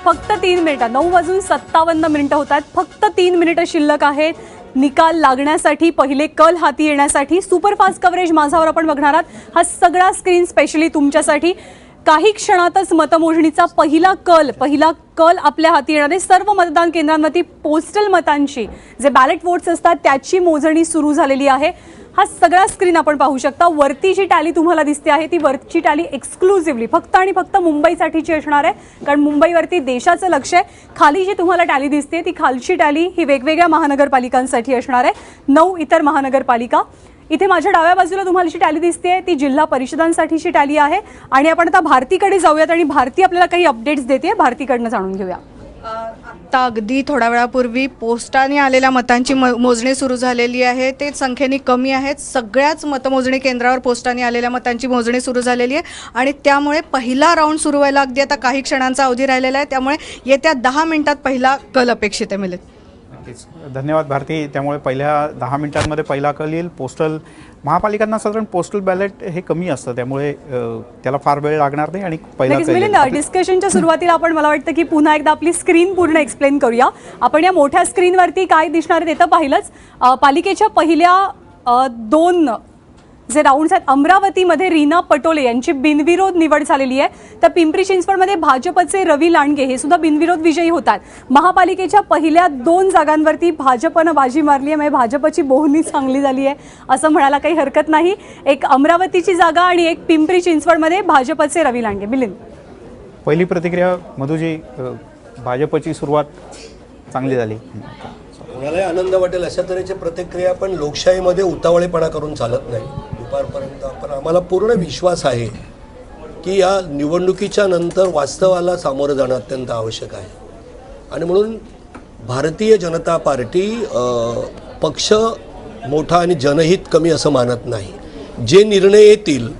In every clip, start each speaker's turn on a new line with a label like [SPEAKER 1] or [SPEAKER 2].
[SPEAKER 1] फक्त 3 मिनिटं, 9:57 होत आहेत. फक्त 3 मिनिटं शिल्लक आहेत निकाल लागण्यासाठी, पहिले कल हाती येण्यासाठी. सुपरफास्ट कव्हरेज माझावर आपण बघणार आहात. हा सगळा स्क्रीन स्पेशली तुमच्यासाठी. काही क्षणातच मतमोजणीचा पहिला कल आपल्या हाती येणार आहे. सर्व मतदान केंद्रांवरती पोस्टल मतांची, जे बॅलेट वोट्स असतात त्याची मोजणी सुरू झालेली आहे. हा सगळा स्क्रीन आपण पाहू शकता. वरती जी टॅली तुम्हाला दिसते आहे ती वरची टॅली एक्सक्लुसिव्हली फक्त आणि फक्त मुंबईसाठीची असणार आहे, कारण मुंबईवरती देशाचं लक्ष आहे. खाली जी तुम्हाला टॅली दिसते ती खालची टॅली ही वेगवेगळ्या महानगरपालिकांसाठी असणार आहे. 9 इतर महानगरपालिका. इथे माझ्या डाव्या बाजूला तुम्हाला जी टॅली दिसते ती जिल्हा परिषदांसाठीची टॅली आहे. आणि आपण आता भारतीकडे जाऊयात आणि भारती आपल्याला काही अपडेट्स देते. भारतीकडनं जाणून घेऊया.
[SPEAKER 2] आता अगदी थोड्या वेळापूर्वी पोस्टाने आलेल्या मतांची मोजणी सुरू झालेली आहे. ते संख्येने कमी आहेत. सगळ्याच मतमोजणी केंद्रावर पोस्टाने आलेल्या मतांची मोजणी सुरू झालेली आहे आणि त्यामुळे पहिला राऊंड सुरू व्हायला अगदी आता काही क्षणांचा अवधी राहिलेला आहे. त्यामुळे येत्या 10 मिनिटात पहिला कल अपेक्षित आहे. मिलिंद,
[SPEAKER 3] धन्यवाद भारती. त्यामुळे पहिल्या 10 मिनिटांमध्ये पहिला कल येईल. पोस्टल महापालिकांना साधारण पोस्टल बॅलेट हे कमी असतं, त्यामुळे त्याला फार वेळ लागणार नाही आणि पहिला कल.
[SPEAKER 1] डिस्कशनच्या सुरुवातीला आपण मला वाटतं की पुन्हा एकदा आपली स्क्रीन पूर्ण एक्सप्लेन करूया. आपण या मोठ्या स्क्रीनवरती काय दिसणार आहे ते तर पाहिलंच. पालिकेच्या पहिल्या 2 जे राऊंड्स आहेत, अमरावतीमध्ये रीना पटोले यांची बिनविरोध निवड झालेली आहे. तर पिंपरी चिंचवडमध्ये भाजपचे रवी लांडगे हे सुद्धा बिनविरोध विजयी होतात. महापालिकेच्या पहिल्या 2 जागांवरती भाजपनं बाजी मारली आहे, म्हणजे भाजपची बोहणी चांगली झाली आहे असं म्हणायला काही हरकत नाही. एक अमरावतीची जागा आणि एक पिंपरी चिंचवडमध्ये भाजपचे रवी लांडगे. मिलिंद,
[SPEAKER 3] पहिली प्रतिक्रिया मधुजी, भाजपची सुरुवात चांगली झाली.
[SPEAKER 4] कोणालाही आनंद वाटेल अशा तऱ्हेच्या प्रतिक्रिया, पण लोकशाहीमध्ये उतावळेपणा करून चालत नाही. दुपारपर्यंत पण आम्हाला पूर्ण विश्वास आहे की या निवडणुकीच्या नंतर वास्तवाला सामोरं जाणं अत्यंत आवश्यक आहे. आणि म्हणून भारतीय जनता पार्टी पक्ष मोठा आणि जनहित कमी असं मानत नाही. जे निर्णय येतील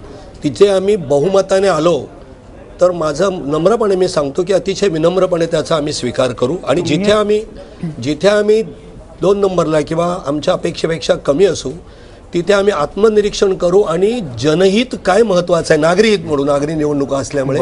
[SPEAKER 4] तिचे आम्ही बहुमताने आलो तर माझं नम्रपणे मी सांगतो की अतिशय विनम्रपणे त्याचा आम्ही स्वीकार करू. आणि जिथे आम्ही 2 नंबरला किंवा आमच्या अपेक्षेपेक्षा कमी असू तिथे आम्ही आत्मनिरीक्षण करू आणि जनहित काय महत्त्वाचं आहे, नागरी हित म्हणून, नागरी निवडणुका असल्यामुळे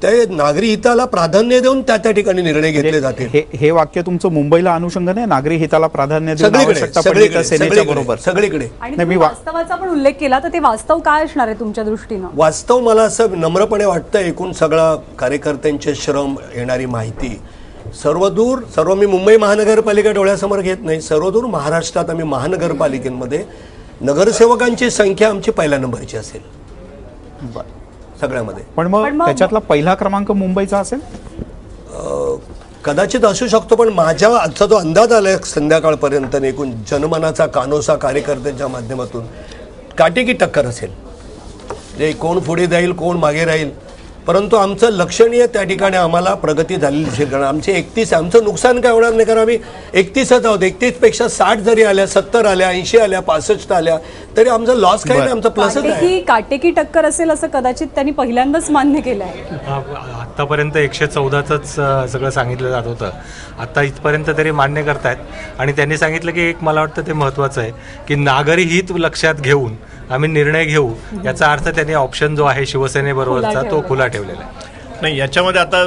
[SPEAKER 4] ते नागरी हिताला प्राधान्य देऊन त्या ठिकाणी निर्णय घेतले जातील.
[SPEAKER 3] हे वाक्य तुमचं मुंबईला अनुषंगाने आहे, नागरी हिताला प्राधान्य देऊन आवश्यकता पडेल तर सेनेच्या बरोबर
[SPEAKER 4] सगळीकडे.
[SPEAKER 1] आणि वास्तवाचा पण उल्लेख केला तर ते वास्तव काय असणार आहे तुमच्या दृष्टीनं?
[SPEAKER 4] वास्तव मला असं नम्रपणे वाटतं, एकूण सगळा कार्यकर्त्यांचे श्रम, येणारी माहिती सर्व मी मुंबई महानगरपालिका डोळ्यासमोर घेत नाही. सर्वदूर महाराष्ट्रात आम्ही महानगरपालिकेमध्ये नगरसेवकांची संख्या आमची पहिल्या नंबरची असेल सगळ्यामध्ये.
[SPEAKER 3] पण मग त्याच्यातला पहिला क्रमांक मुंबईचा असेल
[SPEAKER 4] कदाचित असू शकतो, पण माझ्या आजचा जो अंदाज आलाय संध्याकाळपर्यंत एकूण जनमनाचा कानोसा कार्यकर्त्यांच्या माध्यमातून काटेकी टक्कर असेल. जे कोण पुढे जाईल कोण मागे राहील, परंतु आमचं लक्षणीय त्या ठिकाणी आम्हाला प्रगती झालेली दिसेल. कारण आमचे 31, आमचं नुकसान काय होणार नाही, कारण आम्ही 31च आहोत. 31पेक्षा 60 जरी आल्या, 70 आल्या, 80 आल्या, 65 आल्या तरी आमचा लॉस काय नाही, आमचा प्लसच आहे.
[SPEAKER 1] काटेकी टक्कर असेल असं कदाचित त्यांनी पहिल्यांदाच मान्य केलं आहे.
[SPEAKER 5] आतापर्यंत 114च सगळं सांगितलं जात होतं. आता इथपर्यंत तरी मान्य करतायत. आणि त्यांनी सांगितलं की एक मला वाटतं ते महत्त्वाचं आहे की नागरी हित लक्षात घेऊन आम्ही निर्णय घेऊ. याचा अर्थ त्यांनी ऑप्शन जो आहे शिवसेनेबरोबरचा तो खुला ठेवलेला आहे.
[SPEAKER 6] नाही, याच्यामध्ये आता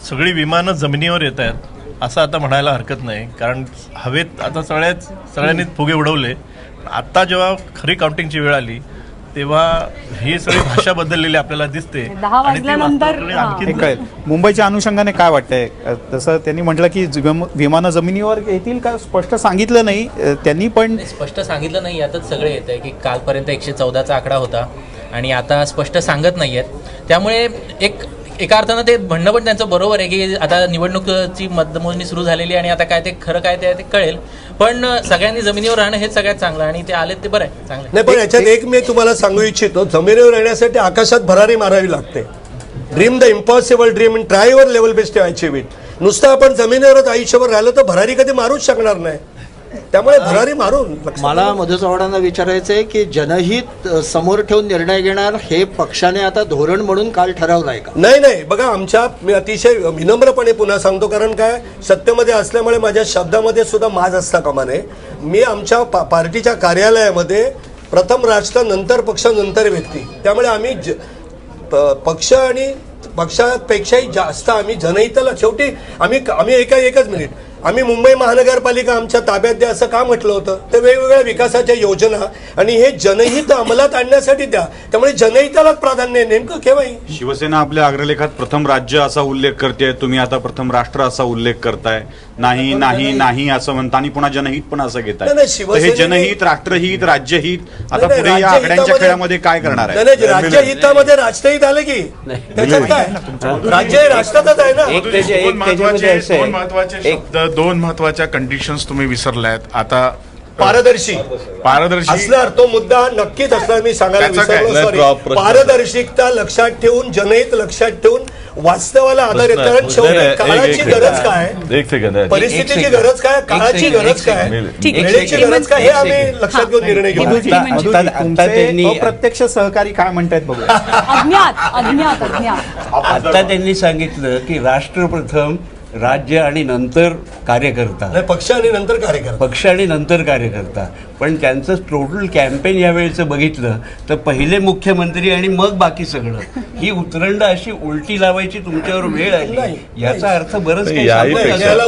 [SPEAKER 6] सगळी विमानं जमिनीवर येत आहेत असं आता म्हणायला हरकत नाही, कारण हवेत आता सगळ्यांनी फुगे उडवले. आता जेव्हा खरी काउंटिंगची वेळ आली तेव्हा ही सगळी भाषा बदललेली आपल्याला दिसते.
[SPEAKER 1] 10 वाजल्यानंतर
[SPEAKER 3] मुंबईच्या अनुषंगाने काय वाटतंय? तसं त्यांनी म्हटलं की विमानं जमिनीवर येतील का, स्पष्ट सांगितलं नाही त्यांनी, पण
[SPEAKER 7] स्पष्ट सांगितलं नाही. यातच सगळे येत आहे की कालपर्यंत 114चा आकडा होता आणि आता स्पष्ट सांगत नाही आहेत. त्यामुळे एका अर्थानं ते म्हणणं पण त्यांचं बरोबर आहे की आता निवडणुकीची मतमोजणी सुरू झालेली आहे आणि आता काय ते खरं काय ते कळेल. पण सगळ्यांनी जमिनीवर राहणं हेच सगळ्यात चांगलं आणि ते आलेत ते बरं आहे, चांगलं
[SPEAKER 4] नाही. पण याच्यात एक मी तुम्हाला सांगू इच्छितो, जमिनीवर राहण्यासाठी आकाशात भरारी मारावी लागते. Dream the impossible dream and try your level best to achieve it. नुसतं आपण जमिनीवरच आयुष्यभर राहिलो तर भरारी कधी मारूच शकणार नाही. त्यामुळे भरारी मारून
[SPEAKER 8] मला मधु चव्हाणांना विचारायचं आहे की जनहित समोर ठेवून निर्णय घेणार हे पक्षाने आता धोरण म्हणून काल ठरवलं आहे का?
[SPEAKER 4] नाही, बघा मी अतिशय विनम्रपणे पुन्हा सांगतो, कारण काय सत्तेमध्ये असल्यामुळे माझ्या शब्दामध्ये सुद्धा माज असता कामा नये. मी आमच्या पार्टीच्या कार्यालयामध्ये प्रथम राष्ट्र, नंतर पक्ष, नंतर व्यक्ती, त्यामुळे आम्ही पक्ष आणि पक्षापेक्षाही जास्त आम्ही जनहिताला शेवटी आम्ही एकच मिनिट आम्ही मुंबई महानगरपालिका आमच्या ताब्यात द्या असं का म्हटलं होतं? तर वेगवेगळ्या विकासाच्या योजना आणि हे जनहित अंमलात आणण्यासाठी द्या. त्यामुळे जनहितालाच प्राधान्य आहे. नेमकं केव्हाही
[SPEAKER 9] शिवसेना आपल्या अग्रलेखात प्रथम राज्य असा उल्लेख करते, तुम्ही आता प्रथम राष्ट्र असा उल्लेख करताय. नाही नाही नाही असं म्हणता आणि पुन्हा जनहित पण असं घेताय. तर हे जनहित, राष्ट्रहित, राज्यहित आता पुढे या आघाड्यांच्या खेळामध्ये काय करणार आहे?
[SPEAKER 4] नाही, राज्यहितामध्ये राष्ट्रहित आलं की त्याच्यात काय? राज्य हे राष्ट्रातच आहे ना.
[SPEAKER 10] दोन महत्वाच्या कंडिशन्स तुम्ही विसरलायत. आता
[SPEAKER 4] पारदर्शी असणार तो मुद्दा नक्कीच असणार. मी सांगायला विसरलो, सॉरी. पारदर्शिकता लक्षात ठेवून, जनहित लक्षात ठेवून वास्तवाला आधार येतो. कारण शेवटी काळाची गरज काय, परिस्थितीची गरज काय, काळाची गरज काय, वेळेची गरज काय, हे आम्ही लक्षात घेऊन निर्णय घेऊ.
[SPEAKER 3] अप्रत्यक्ष सहकारी काय म्हणतायत बघूया.
[SPEAKER 1] अज्ञात
[SPEAKER 11] आता त्यांनी सांगितलं की राष्ट्र प्रथम, राज्य आणि नंतर कार्यकर्ता,
[SPEAKER 4] पक्ष आणि नंतर कार्यकर्ता,
[SPEAKER 11] पक्ष आणि नंतर कार्यकर्ता. पण त्यांचं टोटल कॅम्पेन यावेळेचं बघितलं तर पहिले मुख्यमंत्री आणि मग बाकी सगळं, ही उतरंड अशी उलटी लावायची तुमच्यावर वेळ आली. याचा अर्थ बरंच काही
[SPEAKER 4] याला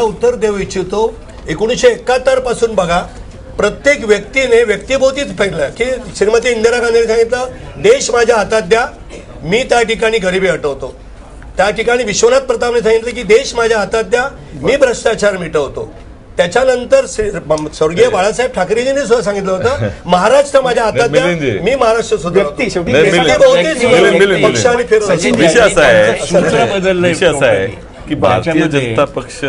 [SPEAKER 4] उत्तर देऊ इच्छितो. 1971 पासून बघा, प्रत्येक व्यक्तीने व्यक्तिभोवतीच फेकलं की श्रीमती इंदिरा गांधींनी सांगितलं, देश माझ्या हातात द्या, मी त्या ठिकाणी गरिबी हटवतो. त्या ठिकाणी विश्वनाथ प्रतापने सांगितलं की देश माझ्या हातात द्या, मी भ्रष्टाचार मिटवतो. त्याच्यानंतर स्वर्गीय बाळासाहेब ठाकरेजींनी सुद्धा सांगितलं होतं, महाराष्ट्र माझ्या हातात द्या, मी महाराष्ट्र सुधारतो. पक्षाने
[SPEAKER 12] विषय असा आहे की भारतीय जनता पक्ष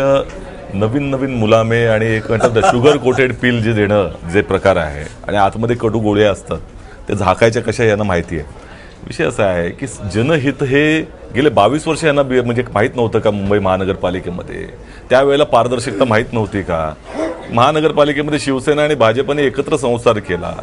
[SPEAKER 12] नवीन नवीन मुलामे आणि एक म्हणतात शुगर कोटेड पिल जे देणं जे प्रकार आहे आणि आतमध्ये कडू गोळ्या असतात ते झाकायच्या कशा यांना माहिती आहे. विषय असा आहे की जनहित हे गेले 22 वर्ष यांना म्हणजे माहीत नव्हतं का? मुंबई महानगरपालिकेमध्ये त्यावेळेला पारदर्शकता माहीत नव्हती का? महानगरपालिकेमध्ये शिवसेना आणि भाजपने एकत्र संसार केला,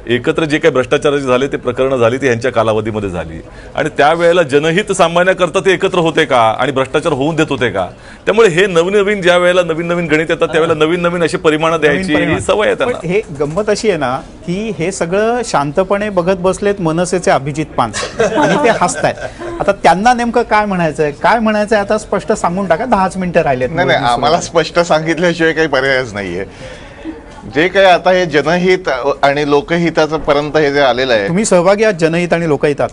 [SPEAKER 12] एकत्र जे काही भ्रष्टाचाराचे झाले ते प्रकरणं झाली ती यांच्या कालावधीमध्ये झाली आणि त्यावेळेला जनहित सामान्याकरता ते एकत्र होते का आणि भ्रष्टाचार होऊन देत होते का? त्यामुळे हे नवीन नवीन ज्या वेळेला नवीन नवीन गणित येतात त्यावेळेला नवीन नवीन अशी परिमाणं द्यायची ही सवय आहे त्यांना.
[SPEAKER 3] हे गंमत अशी आहे ना की हे सगळं शांतपणे बघत बसलेत मनसेचे अभिजित पानसरे आणि ते हसतायत. आता त्यांना नेमकं काय म्हणायचंय आता स्पष्ट सांगून टाका. 10 मिनिटं राहिलेत.
[SPEAKER 10] नाही, आम्हाला स्पष्ट सांगितल्याशिवाय काही पर्यायच नाहीये. जे काही आता हे जनहित आणि लोकहिताचं पर्यंत हे जे आलेलं आहे,
[SPEAKER 3] तुम्ही सहभागी आहात जनहित आणि लोकहितात?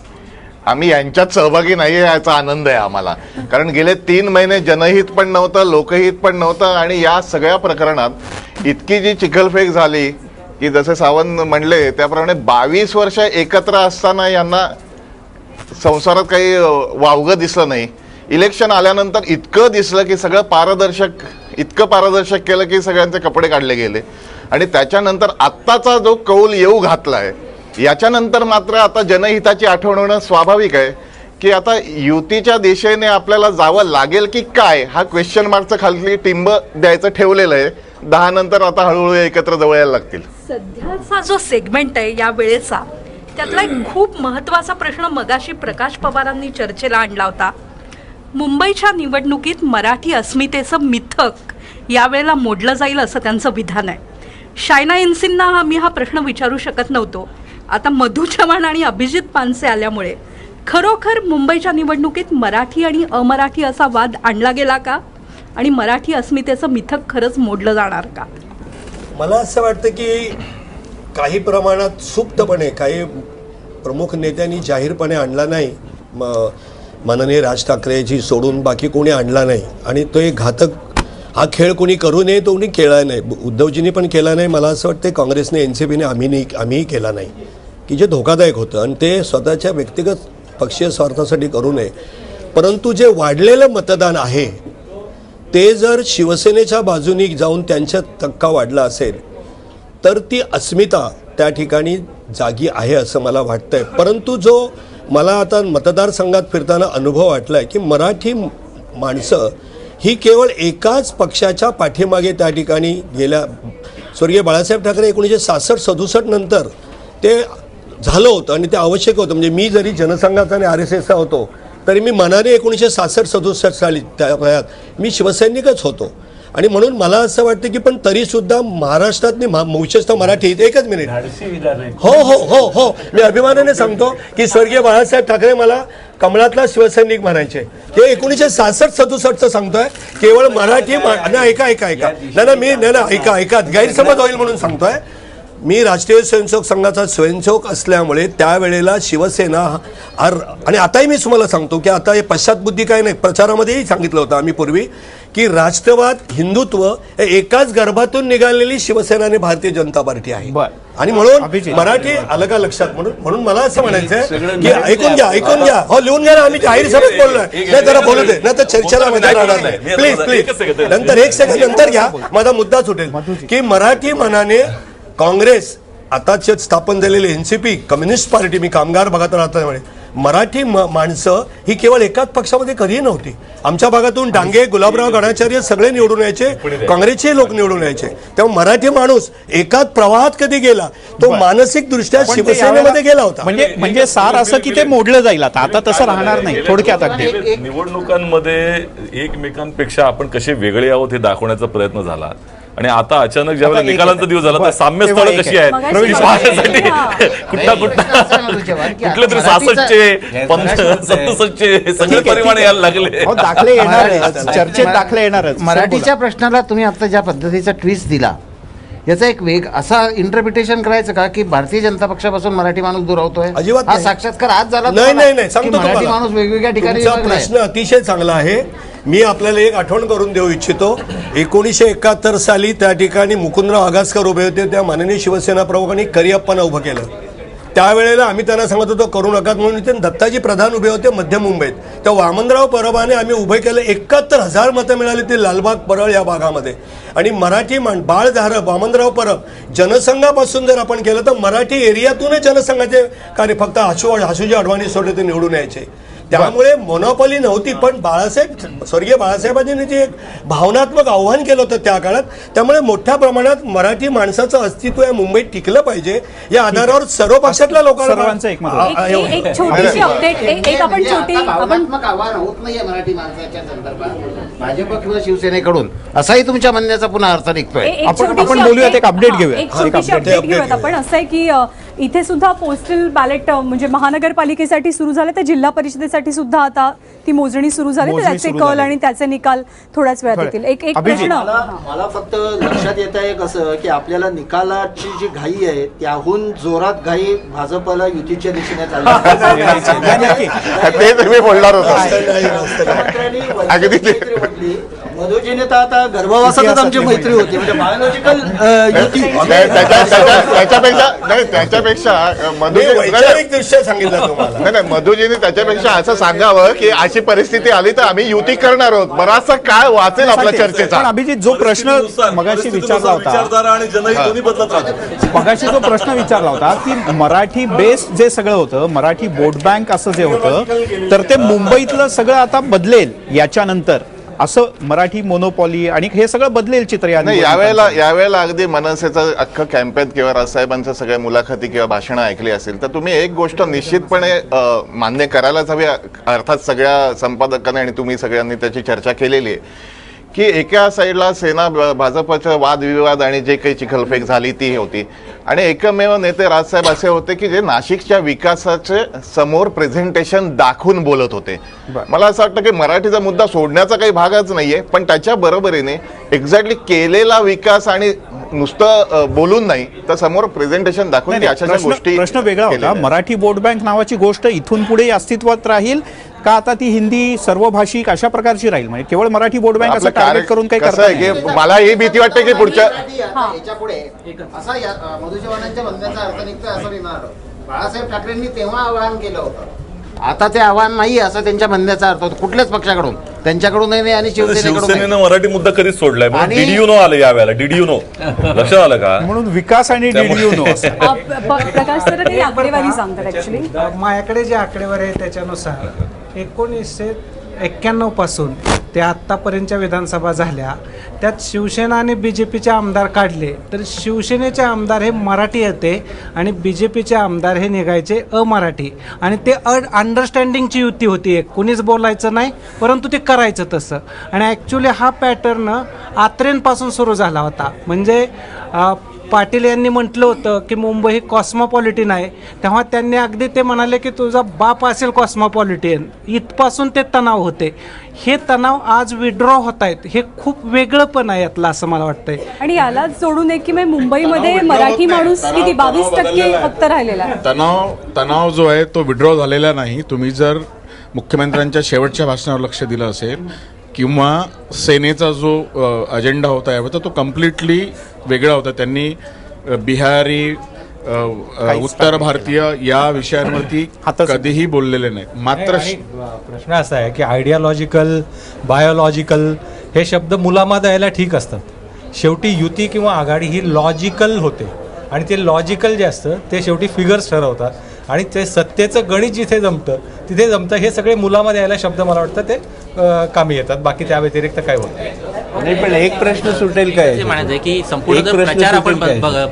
[SPEAKER 10] आम्ही यांच्यात सहभागी नाहीये याचा आनंद आहे आम्हाला. कारण गेले 3 महिने जनहित पण नव्हतं, लोकहित पण नव्हतं आणि या सगळ्या प्रकरणात इतकी जी चिखलफेक झाली की जसे सावंत म्हणले त्याप्रमाणे 22 वर्ष एकत्र असताना यांना संसारात काही वावगं दिसलं नाही. इलेक्शन आल्यानंतर इतकं दिसलं की सगळं इतकं पारदर्शक केलं की सगळ्यांचे कपडे काढले गेले आणि त्याच्यानंतर आत्ताचा जो कौल येऊ घातलाय याच्यानंतर मात्र आता जनहिताची आठवण होणं स्वाभाविक आहे की आता युतीच्या दिशेने आपल्याला जावं लागेल की काय, हा क्वेश्चन मार्कचं खाली टिंब द्यायचं ठेवलेलं आहे. 10 नंतर आता हळूहळू एकत्र जवळ यायला लागतील.
[SPEAKER 13] सध्याचा जो सेगमेंट आहे या वेळेचा, त्यातला एक खूप महत्त्वाचा प्रश्न मगाशी प्रकाश पवारांनी चर्चेला आणला होता. मुंबईच्या निवडणुकीत मराठी अस्मितेचं मिथक यावेळेला मोडलं जाईल असं त्यांचं विधान आहे. शायना एनसींना आम्ही हा प्रश्न विचारू शकत नव्हतो. आता मधू चव्हाण आणि अभिजित पानसे आल्यामुळे खरोखर मुंबईच्या निवडणुकीत मराठी आणि अमराठी असा वाद आणला गेला का? आणि मराठी अस्मितेचं मिथक खरंच मोडलं जाणार का?
[SPEAKER 4] मला असं वाटतं की काही प्रमाणात सुप्तपणे काही प्रमुख नेत्यांनी जाहीरपणे आणला नाही. माननीय राज ठाकरेजी सोडून बाकी कोणी आणला नाही आणि तो एक घातक हा खेळ कोणी करू नये तो कोणी केला नाही. उद्धवजींनी पण केला नाही. मला असं वाटतं काँग्रेसने, एनसीपीने आम्हीही केला नाही की जे धोकादायक होतं आणि ते स्वतःच्या व्यक्तिगत पक्षीय स्वार्थासाठी करू नये. परंतु जे वाढलेलं मतदान आहे ते जर शिवसेनेच्या बाजूनी जाऊन त्यांच्यात टक्का वाढला असेल तर ती अस्मिता त्या ठिकाणी जागी आहे असं मला वाटतंय. परंतु जो मला आता मतदारसंघात फिरताना अनुभव वाटला आहे की मराठी माणसं ही केवळ एकाच पक्षाच्या पाठीमागे त्या ठिकाणी गेल्या स्वर्गीय बाळासाहेब ठाकरे 1966-67 नंतर ते झालं होतं आणि ते आवश्यक होतं. म्हणजे मी जरी जनसंघाचा आणि RSSचा होतो तरी मी मनाने 1966-67 साली त्या वयात मी शिवसैनिकच होतो आणि म्हणून मला असं वाटतं की पण तरीसुद्धा महाराष्ट्रातली विशेषतः मराठी एकच मिनिट हो हो हो हो मी अभिमानाने सांगतो की स्वर्गीय बाळासाहेब ठाकरे मला कमळातला शिवसैनिक म्हणायचे. हे 1966-67चं सांगतोय. केवळ मराठी नाही ऐका ऐका ऐका नाही ना मी नाही ना ऐका गैरसमज होईल म्हणून सांगतोय. मी राष्ट्रीय स्वयंसेवक संघाचा स्वयंसेवक असल्यामुळे त्यावेळेला शिवसेना आणि आताही मी तुम्हाला सांगतो की आता हे पश्चातबुद्धी काय नाही, प्रचारामध्येही सांगितलं होतं आम्ही पूर्वी की राष्ट्रवाद हिंदुत्व हे एकाच गर्भातून निघालेली शिवसेना आणि भारतीय जनता पार्टी आहे. आणि म्हणून मराठी आलं का लक्षात म्हणून मला असं म्हणायचंय की ऐकून घ्या हो लिहून घ्या ना. आम्ही जाहीर सभेत बोललोय नाही जरा बोलू दे नाही तर चर्चेला मजा राहणार नाही. प्लीज नंतर एक सेकंड नंतर घ्या. माझा मुद्दा सुटेल की मराठी मनाने काँग्रेस आताच स्थापन झालेली एनसीपी कम्युनिस्ट पार्टी मी कामगार भागात राहल्यामुळे मराठी माणसं ही केवळ एकाच पक्षामध्ये कधीही नव्हती. आमच्या भागातून डांगे गुलाबराव गणाचार्य सगळे निवडून यायचे, काँग्रेसचे लोक निवडून यायचे. तेव्हा मराठी माणूस एकाच प्रवाहात कधी गेला तो मानसिक दृष्ट्या शिवसेनेमध्ये गेला होता.
[SPEAKER 3] म्हणजे सार असं की ते मोडलं जाईल आता तसं राहणार नाही. थोडक्यात अगदी
[SPEAKER 12] निवडणुकांमध्ये एकमेकांपेक्षा आपण कसे वेगळे आहोत हे दाखवण्याचा प्रयत्न झाला आणि आता अचानक ज्यावेळेला निकालांचा दिवस झाला तर साम्य स्थळ कशी आहेत कुठले तरी 66चे 67चे सगळे परिमाण यायला लागले.
[SPEAKER 3] दाखले येणार चर्चेत दाखले येणारच.
[SPEAKER 14] मराठीच्या प्रश्नाला तुम्ही आता ज्या पद्धतीचा ट्विस्ट दिला याचा एक वेग असा इंटरप्रिटेशन करायचं का की भारतीय जनता पक्षापासून मराठी माणूस दूर होतोय?
[SPEAKER 4] अजिबात
[SPEAKER 14] हा साक्षात्कार आज झाला
[SPEAKER 4] नाही सांगतो
[SPEAKER 14] मराठी माणूस वेगवेगळ्या ठिकाणी
[SPEAKER 4] प्रश्न अतिशय चांगला आहे. मी आपल्याला एक आठवण करून देऊ इच्छितो. 1971 साली त्या ठिकाणी मुकुंदराव आगासकर उभे होते. त्या माननीय शिवसेना प्रमुखांनी करिअप्पांना उभं केलं. त्यावेळेला आम्ही त्यांना सांगत होतो करू नका म्हणून. ते दत्ताजी प्रधान उभे होते मध्य मुंबईत. त्या वामनराव परबाने आम्ही उभे केलं. 71,000 मतं मिळाली ते लालबाग परळ या भागामध्ये. आणि मराठी बाळ धारक वामनराव परब जनसंघापासून जर आपण केलं तर मराठी एरियातूनच जनसंघाचे कार्य फक्त हाशुजी अडवाणी सोडले ते निवडून यायचे. त्यामुळे मोनोपॉली नव्हती. पण स्वर्गीय बाळासाहेबांनी जे एक भावनात्मक आव्हान केलं होतं त्या काळात, त्यामुळे मोठ्या प्रमाणात मराठी माणसाचं अस्तित्व या मुंबईत टिकलं पाहिजे या आधारावर सर्व पक्षातल्या लोकांना
[SPEAKER 1] एक छोटीशी अपडेट एक आपण
[SPEAKER 14] आव्हान होत नाहीये मराठी माणसाच्या संदर्भात भाजप किंवा शिवसेनेकडून असाही तुमच्या म्हणण्याचा पुन्हा अर्थ निघतोय.
[SPEAKER 3] आपण बोलूयात एक अपडेट घेऊया.
[SPEAKER 1] एक छोटीशी अपडेट घेऊयात आपण. असं आहे की इथे सुद्धा पोस्टल बॅलेट म्हणजे महानगरपालिकेसाठी सुरू झाले तर जिल्हा परिषदेसाठी सुद्धा आता ती मोजणी सुरू झाली. तर त्याचे कल आणि त्याचे निकाल थोड्याच वेळात येतील. एक प्रश्न
[SPEAKER 8] मला फक्त लक्षात येत आहे कसं की आपल्याला निकालाची जी घाई आहे त्याहून जोरात घाई भाजपला युतीच्या दिशेने चालली.
[SPEAKER 10] ते तुम्ही बोलणार होता.
[SPEAKER 8] मधुजीने तर आता गर्भवासातच आमची मैत्री होती म्हणजे बायोलॉजिकल युती.
[SPEAKER 10] त्याच्यापेक्षा मधुजीने त्याच्यापेक्षा असं सांगावं की अशी परिस्थिती आली तर आम्ही युती करणार आहोत. बराचसा काळ वाचेल आपला चर्चेचा.
[SPEAKER 3] अभिजित जो प्रश्न मगाशी विचारला होता मगाशी जो प्रश्न विचारला होता की मराठी बेस्ड जे सगळं होतं मराठी वोट बँक असं जे होतं तर ते मुंबईतलं सगळं आता बदलेल याच्यानंतर असं मराठी मोनोपॉली आणि हे सगळं बदलेल चित्र.
[SPEAKER 10] यावेळेला अगदी मनसेचं अख्खं कॅम्पेन किंवा राजसाहेबांच्या सगळ्या मुलाखती किंवा भाषणं ऐकली असेल तर तुम्ही एक गोष्ट निश्चितपणे मान्य करायलाच हवी. अर्थात सगळ्या संपादकांनी आणि तुम्ही सगळ्यांनी त्याची चर्चा केलेली आहे की एका साईडला सेना भाजपचा वादविवाद आणि जे काही चिखलफेक झाली ती होती आणि एकमेव नेते राजसाहेब असे होते की जे नाशिकच्या विकासाचे समोर प्रेझेंटेशन दाखवून बोलत होते. मला असं वाटतं की मराठीचा मुद्दा सोडण्याचा काही भागच नाहीये पण त्याच्या बरोबरीने एक्झॅक्टली केलेला विकास आणि नुसतं बोलून नाही तर समोर प्रेझेंटेशन दाखवून अशा गोष्टी.
[SPEAKER 3] प्रश्न वेगळा होता. मराठी वोट बँक नावाची गोष्ट इथून पुढे अस्तित्वात राहील का आता ती हिंदी सर्वभाषिक अशा प्रकारची राहील म्हणजे केवळ मराठी वोट बँक असं टार्गेट करून काही
[SPEAKER 10] कसं आहे की मला ही भीती वाटते की पुढच्या
[SPEAKER 14] याच्यापुढे असा मधुजीवानांच्या म्हणण्याचा अर्थ निघतोय असं मी म्हणालो. बाळासाहेब ठाकरेंनी तेव्हा आवाहन केलं होतं आता ते आव्हान नाही असं त्यांच्या म्हणण्याचा अर्थ होतो कुठल्याच पक्षाकडून त्यांच्याकडूनही नाही आणि
[SPEAKER 12] शिवसेनेनं मराठी मुद्दा कधीच सोडलाय. डीडीयू नो आलं यावेळेला. डीडीयू नो लक्षात आलं का
[SPEAKER 3] म्हणून विकास आणि डीडीयू नो
[SPEAKER 1] प्रकाश सर ते आकडेवारी सांगतात. ऍक्च्युली
[SPEAKER 15] माझ्याकडे जे आकडेवारी आहे त्याच्यानुसार 19 1991 ते आत्तापर्यंतच्या विधानसभा झाल्या, त्यात शिवसेना आणि बी जे पीचे आमदार काढले तर शिवसेनेचे आमदार हे मराठी येते आणि बी जे पीचे आमदार हे निघायचे अमराठी, आणि ते अंडरस्टँडिंगची युती होती. एक कुणीच बोलायचं नाही, परंतु ते करायचं तसं. आणि ॲक्च्युली हा पॅटर्न आत्रेंपासून सुरू झाला होता. म्हणजे पाटील यांनी म्हटलं होतं की मुंबई ही कॉस्मोपॉलिटिन आहे, तेव्हा त्यांनी अगदी ते म्हणाले की तुझा बाप असेल कॉस्मोपॉलिटिन. इथपासून ते तणाव होते. हे तणाव आज विड्रॉ होत आहेत. हे खूप वेगळं पण आहे यातलं, असं मला वाटतंय.
[SPEAKER 1] आणि यालाच जोडून एक की मुंबईमध्ये मराठी माणूस किती 22% फक्त राहिलेला आहे.
[SPEAKER 16] तणाव जो आहे तो विड्रॉ झालेला नाही. तुम्ही जर मुख्यमंत्र्यांच्या शेवटच्या भाषणावर लक्ष दिलं असेल किंवा सेनेचा जो अजेंडा होता यावर, तो कम्प्लिटली वेगळा होता. त्यांनी बिहारी, उत्तर भारतीय या विषयांवरती कधीही बोललेले नाही. मात्र
[SPEAKER 5] प्रश्न असा आहे की आयडियालॉजिकल, बायोलॉजिकल हे शब्द मुलामा द्यायला ठीक असतात. शेवटी युती किंवा आघाडी ही लॉजिकल होते आणि ते लॉजिकल जे असतं ते शेवटी फिगर्स ठरवतात आणि ते सत्तेचं गणित जिथे जमतं तिथे जमतं. हे सगळे मुलामा द्यायला शब्द मला वाटतं ते कामी येतात. बाकी त्या व्यतिरिक्त काय होत
[SPEAKER 11] नाही. पण एक प्रश्न सुटेल काय
[SPEAKER 7] म्हणायचं आहे की संपूर्ण जर प्रचार आपण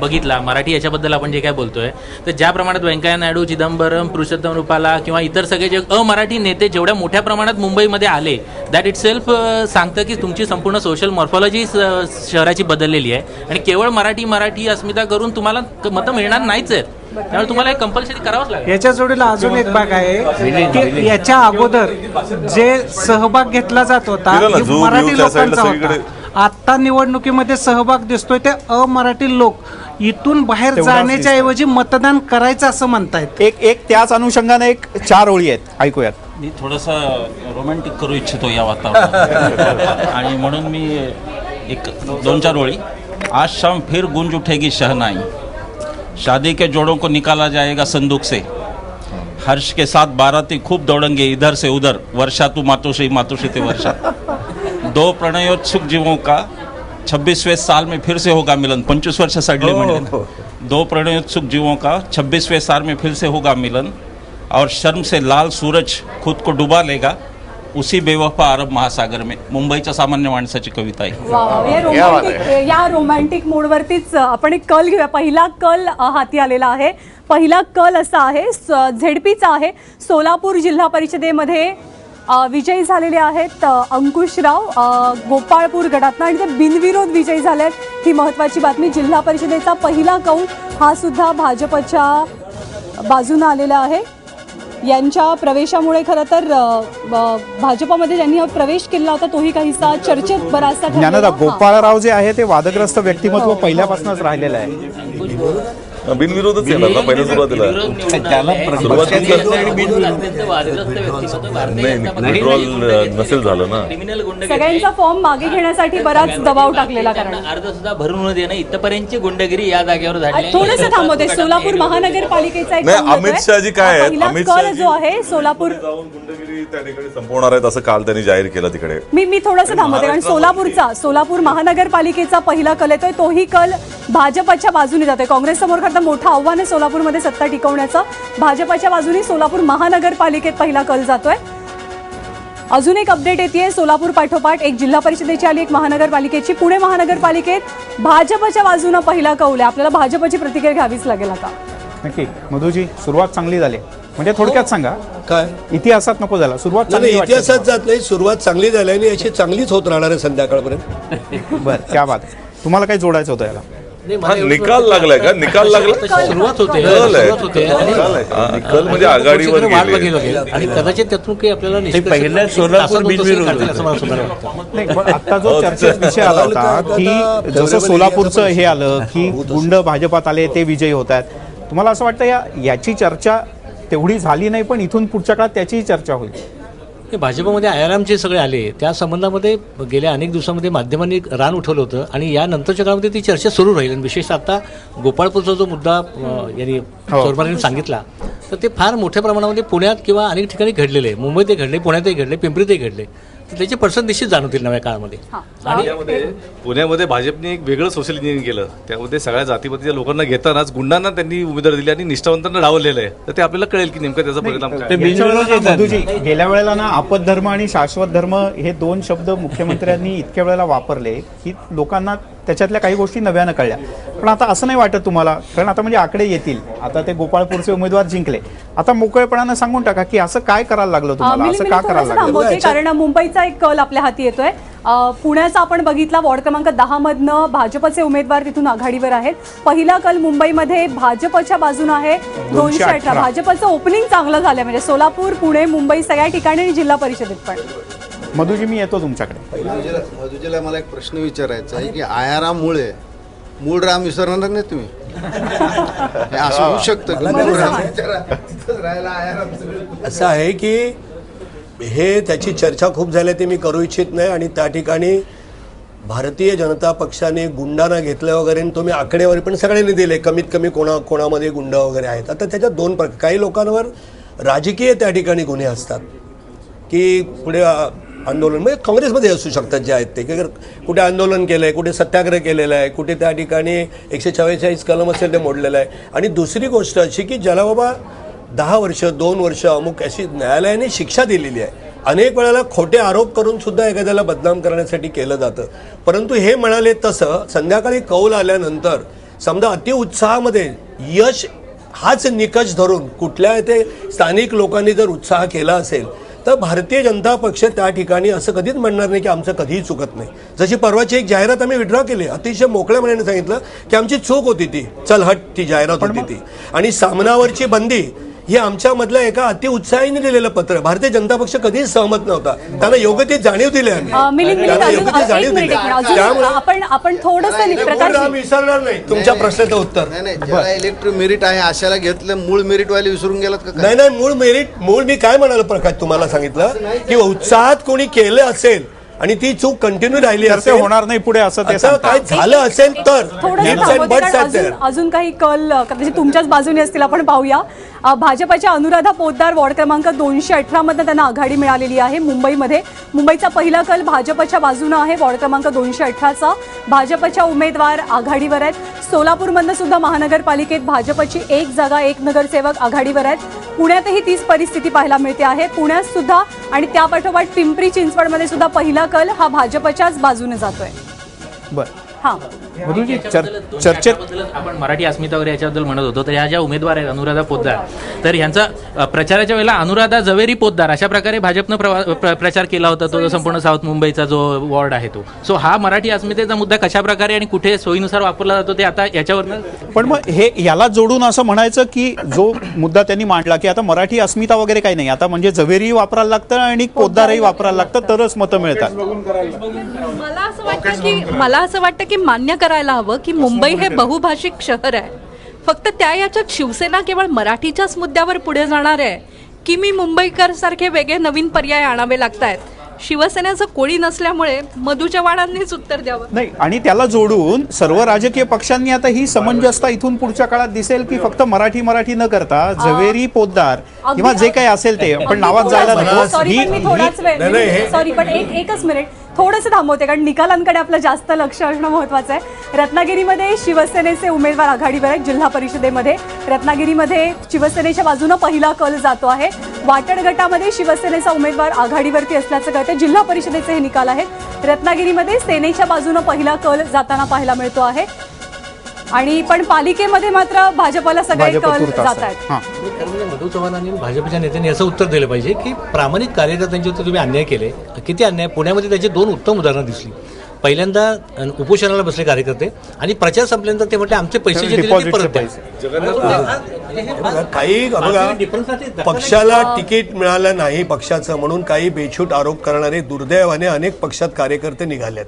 [SPEAKER 7] बघितला मराठी याच्याबद्दल आपण जे काय बोलतोय, तर ज्या प्रमाणात व्यंकय्या नायडू, चिदंबरम, पुरुषोत्तम रुपाला किंवा इतर सगळे जे अमराठी नेते जेवढ्या मोठ्या प्रमाणात मुंबईमध्ये आले, दॅट इट सेल्फ सांगतं की तुमची संपूर्ण सोशल मॉर्फॉलॉजी शहराची बदललेली आहे आणि केवळ मराठी अस्मिता करून तुम्हाला मतं मिळणार नाहीच आहेत. त्यामुळे तुम्हाला हे कंपल्सरी करावंच लागेल.
[SPEAKER 15] याच्या जोडीला अजून एक भाग आहे की याच्या अगोदर जे सहभाग घेतला जात होता मराठी लोकांचा होता. आता निवडणुकीमध्ये सहभाग दिसतोय ते अमराठी लोक इथून बाहेर जाण्याच्या ऐवजी मतदान करायचं असं म्हणतायत.
[SPEAKER 3] एक त्याच अनुषंगाने एक 4 ओळी आहेत, ऐकूयात.
[SPEAKER 17] मी थोडंसं रोमॅन्टिक करू इच्छितो या वातावरणात आणि म्हणून मी एक 2-4 ओळी. आज शाम फिर गुंज उठेगी शहनाई, शादी के जोड़ों को निकाला जाएगा संदूक से, हर्ष के साथ बाराती खूब दौड़ेंगे इधर से उधर, वर्षा तू मातोश्री मातोश्री ते वर्षा. 2 प्रणयोत्सुक जीवों का 26वें साल में फिर से होगा मिलन. 25 वर्ष सडले म्हणजे 2 प्रणयोत्सुक जीवों का 26वें साल में फिर से होगा मिलन और शर्म से लाल सूरज खुद को डुबा लेगा उसी बेवफा अरब महासागर में. मुंबईच्या सामान्य माणसाची कविता आहे.
[SPEAKER 1] या रोमॅन्टिक मोडवरतीच आपण एक कल घेऊया. पहिला कल हाती आलेला आहे. पहिला कल असा आहे, झेडपीचा आहे. सोलापूर जिल्हा परिषदेमध्ये विजयी झालेले आहेत अंकुशराव गोपाळपूर गटातनं आणि ते बिनविरोध विजयी झाले आहेत. ही महत्त्वाची बातमी. जिल्हा परिषदेचा पहिला कौल हा सुद्धा भाजपच्या बाजूनं आलेला आहे. यांच्या प्रवेशामुळे खरं तर भाजपमध्ये ज्यांनी प्रवेश केला होता तोही काहीसा चर्चेत बराचसा
[SPEAKER 3] ज्ञानदा गोपाळराव जे आहे ते वादग्रस्त व्यक्तिमत्व पहिल्यापासूनच राहिलेलं आहे.
[SPEAKER 12] बिनविरोधच येणार ना पहिल्या सुरुवातीला. नसेल झालं ना.
[SPEAKER 1] सगळ्यांचा फॉर्म मागे घेण्यासाठी बराच दबाव टाकलेला. कारण
[SPEAKER 7] अर्ज सुद्धा भरून देणं इथपर्यंतची गुंडगिरी या जागेवर झाली.
[SPEAKER 1] थोडंसं थांबवते. सोलापूर महानगरपालिकेचा एक
[SPEAKER 12] अमित शहाजी काय आहेत, अमित
[SPEAKER 1] कल जो आहे सोलापूर
[SPEAKER 12] गुंडगिरी त्या ठिकाणी संपवणार आहेत असं काल त्यांनी जाहीर केलं तिकडे.
[SPEAKER 1] मी थोडंसं थांबवते कारण सोलापूर महानगरपालिकेचा पहिला कल येतोय तोही कल भाजपच्या बाजूने जातोय. काँग्रेस समोर खरं मोठं आव्हान आहे सोलापूरमध्ये सत्ता टिकवण्याचं. भाजपच्या बाजूने सोलापूर महानगरपालिकेत पहिला कल जातोय. अजून एक अपडेट येते. सोलापूर पाठोपाठ एक जिल्हा परिषदेची आली, एक महानगरपालिकेची. पुणे महानगरपालिकेत भाजपच्या बाजूने पहिला कौल आहे. आपल्याला भाजपची प्रतिक्रिया घ्यावीच लागेल आता.
[SPEAKER 3] नक्की मधुजी, सुरुवात चांगली झाली. म्हणजे थोडक्यात सांगा काय इतिहासात नको झाला, सुरुवात चांगली.
[SPEAKER 4] इतिहासात जात नाही, सुरुवात चांगली झाली आणि अशी चांगलीच होत राहणार आहे संध्याकाळपर्यंत.
[SPEAKER 3] बरं, क्या बात. तुम्हाला काही जोडायचं होतं याला?
[SPEAKER 12] निकाल लागलाय का? निकाल लागला,
[SPEAKER 17] सुरुवात होते
[SPEAKER 12] निकाल म्हणजे आघाडीवर गेले
[SPEAKER 17] आणि कदाचित त्यातून काही आपल्याला
[SPEAKER 11] पहिल्या सोलापूर बिनविरोध.
[SPEAKER 3] आता जो चर्चेत विषय आला होता की जसं सोलापूरचं हे आलं की गुंड भाजपात आले ते विजयी होत आहेत, तुम्हाला असं वाटतं याची चर्चा तेवढी झाली नाही पण इथून पुढच्या काळात त्याचीही चर्चा होईल?
[SPEAKER 17] हे भाजपमध्ये आयारामचे सगळे आले त्या संबंधामध्ये गेल्या अनेक दिवसांमध्ये माध्यमांनी रान उठवलं होतं आणि यानंतरच्या काळामध्ये ती चर्चा सुरू राहील. आणि विशेषतः आता गोपाळपूरचा जो मुद्दा यांनी चोरमारांनी सांगितला तर ते फार मोठ्या प्रमाणामध्ये पुण्यात किंवा अनेक ठिकाणी घडलेले आहे. मुंबईतही घडले, पुण्यातही घडले, पिंपरीतही घडले.
[SPEAKER 18] तर त्याचे पर्सेंट निश्चित जाणवतील नव्या काळामध्ये.
[SPEAKER 19] आणि पुण्यामध्ये भाजपने एक वेगळं सोशल इंजिनिअरिंग केलं. त्यामध्ये सगळ्या जातीपातीच्या लोकांना घेतानाच गुंडांना त्यांनी उमेदवार दिली आणि निष्ठावंतांना डावललेलं आहे. तर ते आपल्याला कळेल की नेमका त्याचा परिणाम काय.
[SPEAKER 3] मधुजी, गेल्या वेळेला ना आपद्धर्म आणि शाश्वत धर्म हे 2 शब्द मुख्यमंत्र्यांनी इतक्या वेळेला वापरले की लोकांना त्याच्यातल्या काही गोष्टी नव्यानं कळल्या. पण आता असं नाही वाटत तुम्हाला, कारण आता म्हणजे आकडे येतील, आता ते गोपाळपूरचे उमेदवार जिंकले, आता मोकळेपणानं सांगून टाका की असं काय करायला लागलं तुम्हाला, असं का करायला लागलं?
[SPEAKER 1] कारण मुंबईचा एक कल आपल्या हाती येतोय. पुण्याचा आपण बघितला, वॉर्ड क्रमांक 10 मधनं भाजपचे उमेदवार तिथून आघाडीवर आहेत. पहिला कल मुंबईमध्ये भाजपच्या बाजूनं आहे 218. भाजपचं ओपनिंग चांगलं झालंय, म्हणजे सोलापूर, पुणे, मुंबई सगळ्या ठिकाणी आणि जिल्हा परिषदेत पण.
[SPEAKER 3] मधुजी, मी येतो तुमच्याकडे.
[SPEAKER 20] मधुजीला मला एक प्रश्न विचारायचा आहे की आयारामुळे मूळ राम विसरणार नाही तुम्ही? असं होऊ शकतं की मूळ राम राहायला आयाराम.
[SPEAKER 4] असं आहे की हे त्याची चर्चा खूप झाली, ते मी करू इच्छित नाही. आणि त्या ठिकाणी भारतीय जनता पक्षाने गुंडांना घेतलं वगैरे, तुम्ही आकडेवारी पण सगळ्यांनी दिले, कमीत कमी कोणामध्ये गुंड वगैरे आहेत. आता त्याच्यात 2 प्रकार, काही लोकांवर राजकीय त्या ठिकाणी गुन्हे असतात की पुढे आंदोलन, म्हणजे काँग्रेसमध्ये असू शकतात जे आहेत ते, की कुठे आंदोलन केलं आहे, कुठे सत्याग्रह केलेला आहे, कुठे त्या ठिकाणी 144 कलम असेल ते मोडलेलं आहे. आणि दुसरी गोष्ट अशी की ज्याला बाबा 10 वर्ष 2 वर्ष अमुक अशी न्यायालयाने शिक्षा दिलेली आहे. अनेक वेळेला खोटे आरोप करून सुद्धा एखाद्याला बदनाम करण्यासाठी केलं जातं. परंतु हे म्हणाले तसं संध्याकाळी कौल आल्यानंतर समजा अतिउत्साहामध्ये यश हाच निकष धरून कुठल्या ते स्थानिक लोकांनी जर उत्साह केला असेल तर भारतीय जनता पक्ष त्या ठिकाणी असं कधीच म्हणणार नाही की आमचं कधीही चुकत नाही. जशी परवाची एक जाहिरात आम्ही विड्रॉ केली, अतिशय मोकळ्या मनाने सांगितलं की आमची चूक होती ती, चल हट, ती जाहिरात होती ती. आणि सामनावरची बंदी हे आमच्यामधल्या एका अतिउत्साहीने दिलेलं पत्र. भारतीय जनता पक्ष कधीच सहमत नव्हता, त्यांना योग्य ती जाणीव दिली आम्ही, त्यांना योग्य ती जाणीव दिली. त्यामुळे
[SPEAKER 1] आपण थोडंसं
[SPEAKER 4] विसरणार नाही तुमच्या प्रश्नाचं उत्तर.
[SPEAKER 20] ज्याला इलेक्ट्रिक मेरिट आहे अशाला घेतलं, मूळ मेरिट वाले विसरून गेलात का?
[SPEAKER 4] नाही, मूळ मी काय म्हणालो प्रकाश तुम्हाला सांगितलं की उत्साहात कोणी केलं असेल आणि ती चूक कंटिन्यू राहिली असेल,
[SPEAKER 3] होणार नाही पुढे असं ते
[SPEAKER 4] काय झालं असेल तर
[SPEAKER 1] अजून काही कल कदाचित तुमच्याच बाजूने असतील, आपण पाहूया. भाजपच्या अनुराधा पोतदार वॉर्ड क्रमांक 218 मधनं त्यांना आघाडी मिळालेली आहे मुंबईमध्ये. मुंबईचा पहिला कल भाजपच्या बाजूनं आहे, वॉर्ड क्रमांक 218चा. भाजपच्या उमेदवार आघाडीवर आहेत. सोलापूरमधनं सुद्धा महानगरपालिकेत भाजपची 1 जागा 1 नगरसेवक आघाडीवर आहेत. पुण्यातही तीच परिस्थिती पाहायला मिळते आहे. पुण्यात सुद्धा आणि त्यापाठोपाठ पिंपरी चिंचवडमध्ये सुद्धा पहिला कल हा भाजपच्याच बाजूने जातोय.
[SPEAKER 3] बरं,
[SPEAKER 7] चर्चेत आपण मराठी अस्मिता वगैरे याच्याबद्दल म्हणत होतो, तर ह्या ज्या उमेदवार आहेत अनुराधा पोतदार, तर ह्यांचा प्रचाराच्या वेळेला अनुराधा जवेरी पोतदार अशा प्रकारे भाजपनं प्रचार केला होता, तो संपूर्ण साऊथ मुंबईचा जो वॉर्ड आहे तो. सो हा मराठी अस्मितेचा मुद्दा कशा प्रकारे आणि कुठे सोयीनुसार वापरला जातो ते आता याच्यावरनं.
[SPEAKER 3] पण मग हे याला जोडून असं म्हणायचं की जो मुद्दा त्यांनी मांडला की आता मराठी अस्मिता वगैरे काही नाही, आता म्हणजे जवेरी वापरायला लागतं आणि पोतदारही वापरायला लागतं तरच मतं मिळतात.
[SPEAKER 13] मला असं वाटतं की मान्य करायला हवं की मुंबई हे बहुभाषिक शहर आहे. फक्त त्या याच्यात शिवसेना केवळ मराठीच्याच मुद्द्यावर पुढे जाणार आहे की मी मुंबईकर सारखे वेगळे नवीन पर्याय आणावे लागतायत. शिवसेनेचं कोळी नसल्यामुळे मधू चव्हाणांनीच उत्तर द्यावं.
[SPEAKER 3] नाही, आणि त्याला जोडून सर्व राजकीय पक्षांनी आता ही समंजसता इथून पुढच्या काळात दिसेल की फक्त मराठी न करता जवेरी पोतदार किंवा जे काही असेल ते पण नावात जायला
[SPEAKER 1] सॉरी पण एकच मिनिट थोडंसं थांबवते, कारण निकालांकडे आपलं जास्त लक्ष असणं महत्त्वाचं आहे. रत्नागिरीमध्ये शिवसेनेचे उमेदवार आघाडीवर आहेत. जिल्हा परिषदेमध्ये रत्नागिरीमध्ये शिवसेनेच्या बाजूनं पहिला कल जातो आहे. वाटड गटामध्ये शिवसेनेचा उमेदवार आघाडीवरती असल्याचं कळतं. जिल्हा परिषदेचे हे निकाल आहेत. रत्नागिरीमध्ये सेनेच्या बाजूनं पहिला कल जाताना पाहायला मिळतो आहे. आणि पण पालिकेमध्ये मात्र भाजपला सगळे कल जात आहेत.
[SPEAKER 18] मधू चव्हाणांनी भाजपच्या नेत्यांनी असं उत्तर दिलं पाहिजे की प्रामाणिक कार्यकर्त्यांच्यावर तुम्ही अन्याय केले. किती अन्याय. पुण्यामध्ये त्याची 2 उत्तम उदाहरणं दिसली. पहिल्यांदा उपोषणाला बसले कार्यकर्ते आणि प्रचार संपल्यानंतर ते म्हटले आमचे पैसे जे दिले ते परत द्या.
[SPEAKER 4] काही पक्षाला तिकीट मिळालं नाही पक्षाचं म्हणून काही बेछूट आरोप करणारे दुर्दैवाने अनेक पक्षात कार्यकर्ते निघालेत.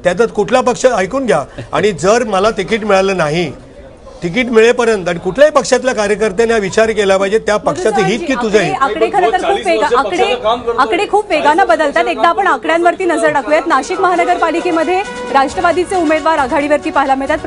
[SPEAKER 4] त्यातच कुठला पक्ष ऐकून घ्या, आणि जर मला तिकीट मिळालं नाही तिकीट मिळेपर्यंत आणि कुठल्याही पक्षातल्या कार्यकर्त्यांनी हा विचार केला पाहिजे त्या पक्षाचं हित की तुझं हित.
[SPEAKER 1] आकडे खरं तर आकडे खूप वेगानं बदलतात. एकदा आपण आकड्यांवरती नजर टाकूयात. नाशिक महानगरपालिकेमध्ये राष्ट्रवादीचे उमेदवार आघाडीवरती पाहायला मिळतात.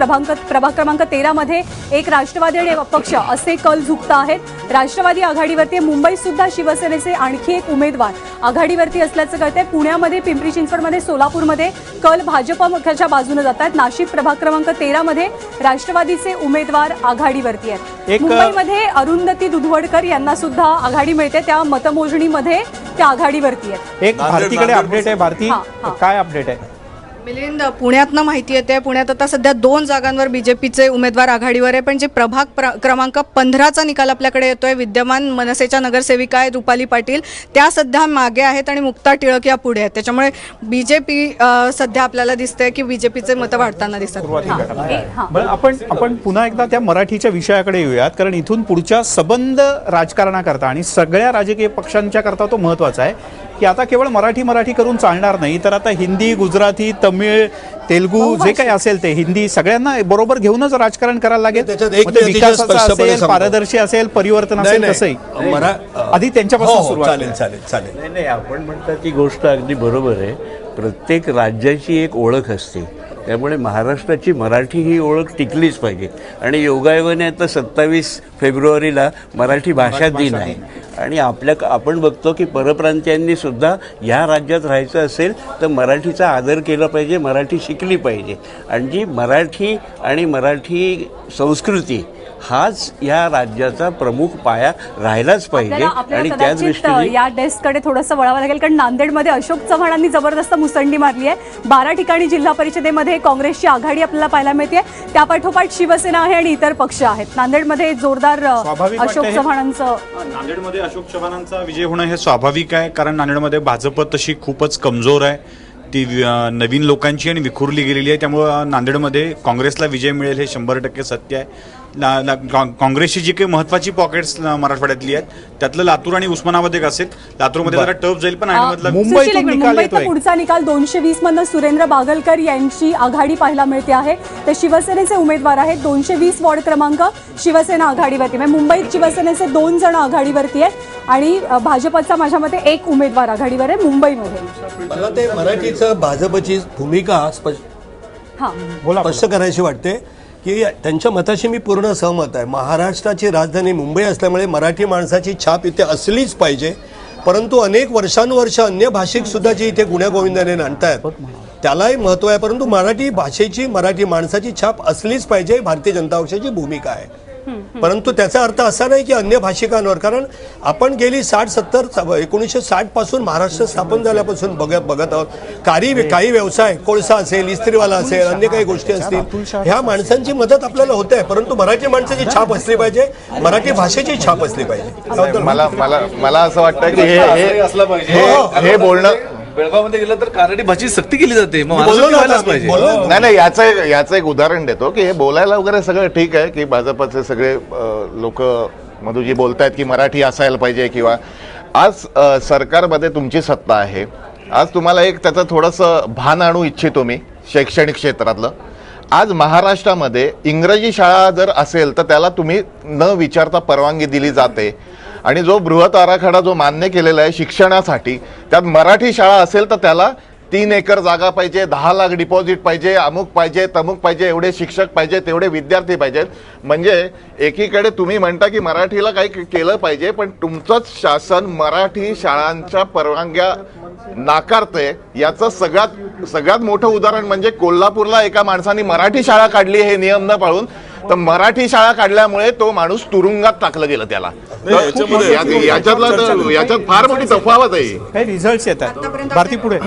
[SPEAKER 1] प्रभाग क्रमांक 13 मध्ये एक राष्ट्रवादी आणि अपक्ष असे कल झुकत आहेत. राष्ट्रवादी आघाडीवरती, मुंबईत सुद्धा शिवसेनेचे आणखी एक उमेदवार आघाडीवरती असल्याचं कळतंय. पुण्यामध्ये, पिंपरी चिंचवडमध्ये, सोलापूरमध्ये कल भाजपच्या बाजूने जातात. नाशिक प्रभाग क्रमांक 13 मध्ये राष्ट्रवादीचे उमेदवार आघाडीवरती आहेत. मुंबईमध्ये अरुंधती दुधवडकर यांना सुद्धा आघाडी मिळते. त्या मतमोजणीमध्ये त्या आघाडीवरती आहेत.
[SPEAKER 3] एक भारतीकडे अपडेट आहे. भारती, काय अपडेट आहे?
[SPEAKER 2] मिलिंद, पुण्यातनं माहिती येते, पुण्यात आता सध्या 2 जागांवर बीजेपीचे उमेदवार आघाडीवर आहे. पण जे प्रभाग क्रमांक 15चा निकाल आपल्याकडे येतोय, विद्यमान मनसेच्या नगरसेविका आहेत रुपाली पाटील, त्या सध्या मागे आहेत आणि मुक्ता टिळक या पुढे आहेत. त्याच्यामुळे बीजेपी सध्या आपल्याला दिसतंय की बीजेपीचे मतं वाढताना दिसतात.
[SPEAKER 3] बरं, आपण पुन्हा एकदा त्या मराठीच्या विषयाकडे येऊयात, कारण इथून पुढच्या सबंध राजकारणाकरता आणि सगळ्या राजकीय पक्षांच्या करता तो महत्वाचा आहे की आता केवळ मराठी करून चालणार नाही, तर आता हिंदी, गुजराती, तमिळ, तेलुगू जे काही असेल ते हिंदी सगळ्यांना बरोबर घेऊनच राजकारण करायला लागेल. विकासाचं असेल, पारदर्शी असेल, परिवर्तन असेल, कसंही आधी त्यांच्यापासून सुरुवात.
[SPEAKER 11] चालेल. नाही, आपण म्हणता ती गोष्ट अगदी बरोबर आहे. प्रत्येक राज्याची एक ओळख असते, त्यामुळे महाराष्ट्राची मराठी ही ओळख टिकलीच पाहिजे. आणि योगायोगाने आता 27 फेब्रुवारीला मराठी भाषा दिन आहे आणि आपण बघतो की परप्रांतीयांनी सुद्धा ह्या राज्यात राहायचं असेल तर मराठीचा आदर केला पाहिजे, मराठी शिकली पाहिजे. आणि जी मराठी आणि मराठी संस्कृती हाच या राज्याचा प्रमुख पाया राहिलाच पाहिजे. आणि त्या दृष्टीने
[SPEAKER 1] या डेस्ककडे थोडंसं वळावं लागेल, कारण नांदेडमध्ये अशोक चव्हाणांनी जबरदस्त मुसंडी मारली आहे. 12 ठिकाणी जिल्हा परिषदेमध्ये काँग्रेसची आघाडी आपल्याला पाहायला मिळते. त्यापाठोपाठ शिवसेना आहे आणि इतर पक्ष आहेत. नांदेडमध्ये जोरदार अशोक चव्हाणांचं
[SPEAKER 9] नांदेडमध्ये अशोक चव्हाणांचा विजय होणं हे स्वाभाविक आहे, कारण नांदेडमध्ये भाजप तशी खूपच कमजोर आहे, ती नवीन लोकांची आणि विखुरली गेलेली आहे. त्यामुळं नांदेडमध्ये काँग्रेसला विजय मिळेल हे 100% सत्य आहे. काँग्रेसची जी काही महत्वाची पॉकेट्स मराठवाड्यातली आहेत त्यातलं लातूर आणि उस्मानाबाद एक असेल. लातूरमध्ये जरा टफ जाईल, पण
[SPEAKER 1] मुंबईतला पुढचा निकाल 220 मधनं सुरेंद्र बागलकर यांची आघाडी पाहायला मिळते आहे. तर शिवसेनेचे उमेदवार आहेत. 220 वॉर्ड क्रमांक शिवसेना आघाडीवरती, म्हणजे मुंबईत शिवसेनेचे 2 जण आघाडीवरती आहेत आणि भाजपचा माझ्या मते एक उमेदवार आघाडीवर आहे मुंबईमध्ये.
[SPEAKER 4] मला ते मराठीचं भाजपची भूमिका स्पष्ट करायची वाटते की त्यांच्या मताशी मी पूर्ण सहमत आहे. महाराष्ट्राची राजधानी मुंबई असल्यामुळे मराठी माणसाची छाप इथे असलीच पाहिजे. परंतु अनेक वर्षानुवर्ष अन्य भाषिक सुद्धा जी इथे गुण्यागोविंदाने आणतायत त्यालाही महत्त्व आहे. परंतु मराठी भाषेची, मराठी माणसाची छाप असलीच पाहिजे, भारतीय जनता पक्षाची भूमिका आहे. परंतु त्याचा अर्थ असा नाही की अन्य भाषिकांवर, कारण आपण गेली 60-70 1960 पासून महाराष्ट्र स्थापन झाल्यापासून बघत आहोत. काही व्यवसाय, कोळसा असेल, इस्त्रीवाला असेल, अन्य काही गोष्टी असतील, ह्या माणसांची मदत आपल्याला होते आहे. परंतु मराठी माणसाची छाप असली पाहिजे, मराठी भाषेची छाप असली पाहिजे.
[SPEAKER 10] मला असं वाटतं की हे बोलणं
[SPEAKER 19] बेळगावमध्ये गेलं तर कानडी भाषेची सक्ती केली जाते.
[SPEAKER 10] नाही, याचं एक उदाहरण देतो की हे बोलायला वगैरे सगळं ठीक आहे की भाजपचे सगळे लोक मधुजी बोलतायत की मराठी असायला पाहिजे, किंवा आज सरकारमध्ये तुमची सत्ता आहे. आज तुम्हाला एक त्याचं थोडंसं भान आणू इच्छितो मी शैक्षणिक क्षेत्रातलं. आज महाराष्ट्रामध्ये इंग्रजी शाळा जर असेल तर त्याला तुम्ही न विचारता परवानगी दिली जाते. आणि जो बृहत आराखडा जो मान्य केलेला आहे शिक्षणासाठी, त्यात मराठी शाळा असेल तर त्याला 3 एकर जागा पाहिजे, 10 लाख डिपॉझिट पाहिजे, अमुक पाहिजे, तमुक पाहिजे, एवढे शिक्षक पाहिजे, तेवढे विद्यार्थी पाहिजेत. म्हणजे एकीकडे तुम्ही म्हणता की मराठीला काही केलं पाहिजे, पण तुमचंच शासन मराठी शाळांच्या परवानग्या नाकारते. याचं सगळ्यात मोठं उदाहरण म्हणजे कोल्हापूरला एका माणसाने मराठी शाळा काढली हे नियम न पाळून, तर मराठी शाळा काढल्यामुळे तो माणूस तुरुंगात टाकलं गेलं त्याला. याच्यात फार मोठी तफावत आहे.
[SPEAKER 3] रिझल्ट येतात. भारती पुढे.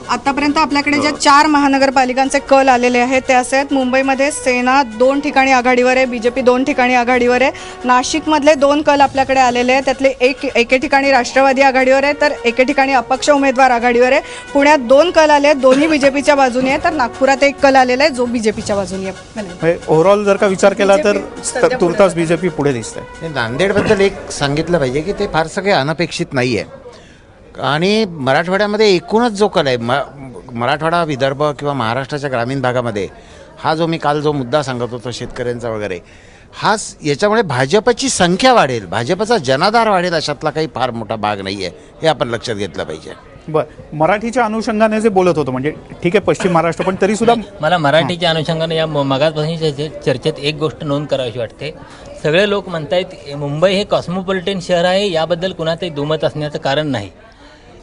[SPEAKER 2] आतापर्यंत आपल्याकडे ज्या 4 महानगरपालिकांचे कल आलेले आहेत ते असे आहेत. मुंबईमध्ये सेना 2 ठिकाणी आघाडीवर आहे, बीजेपी 2 ठिकाणी आघाडीवर आहे. नाशिकमधले 2 कल आपल्याकडे आलेले आहेत, त्यातले एके ठिकाणी राष्ट्रवादी आघाडीवर आहे तर एके ठिकाणी अपक्ष उमेदवार आघाडीवर आहे. पुण्यात 2 कल आले आहेत, दोन्ही बीजेपीच्या बाजूने आहे. तर नागपुरात 1 कल आलेला आहे जो बीजेपीच्या बाजूने आहे.
[SPEAKER 3] ओव्हरऑल जर का विचार केला तर तुर्तास बीजेपी पुढे दिसते.
[SPEAKER 14] नांदेडबद्दल एक सांगितलं पाहिजे की ते फारसं काही अनपेक्षित नाही आहे. आणि मराठवाड्यामध्ये एकूणच जो कल आहे, मराठवाडा, विदर्भ किंवा महाराष्ट्राच्या ग्रामीण भागामध्ये हा जो मी काल जो मुद्दा सांगत होतो शेतकऱ्यांचा वगैरे, याच्यामुळे भाजपची संख्या वाढेल, भाजपचा जनाधार वाढेल, अशातला काही फार मोठा भाग नाही आहे, हे आपण लक्षात घेतलं पाहिजे.
[SPEAKER 3] बरं, मराठीच्या अनुषंगाने जे बोलत होतं म्हणजे ठीक आहे पश्चिम महाराष्ट्र, पण तरी सुद्धा
[SPEAKER 21] मला मराठीच्या अनुषंगाने या मगाचपासून चर्चेत एक गोष्ट नोंद करावीशी वाटते. सगळे लोक म्हणतायत मुंबई हे कॉस्मोपॉलिटन शहर आहे, याबद्दल कुणाचंही दुमत असण्याचं कारण नाही.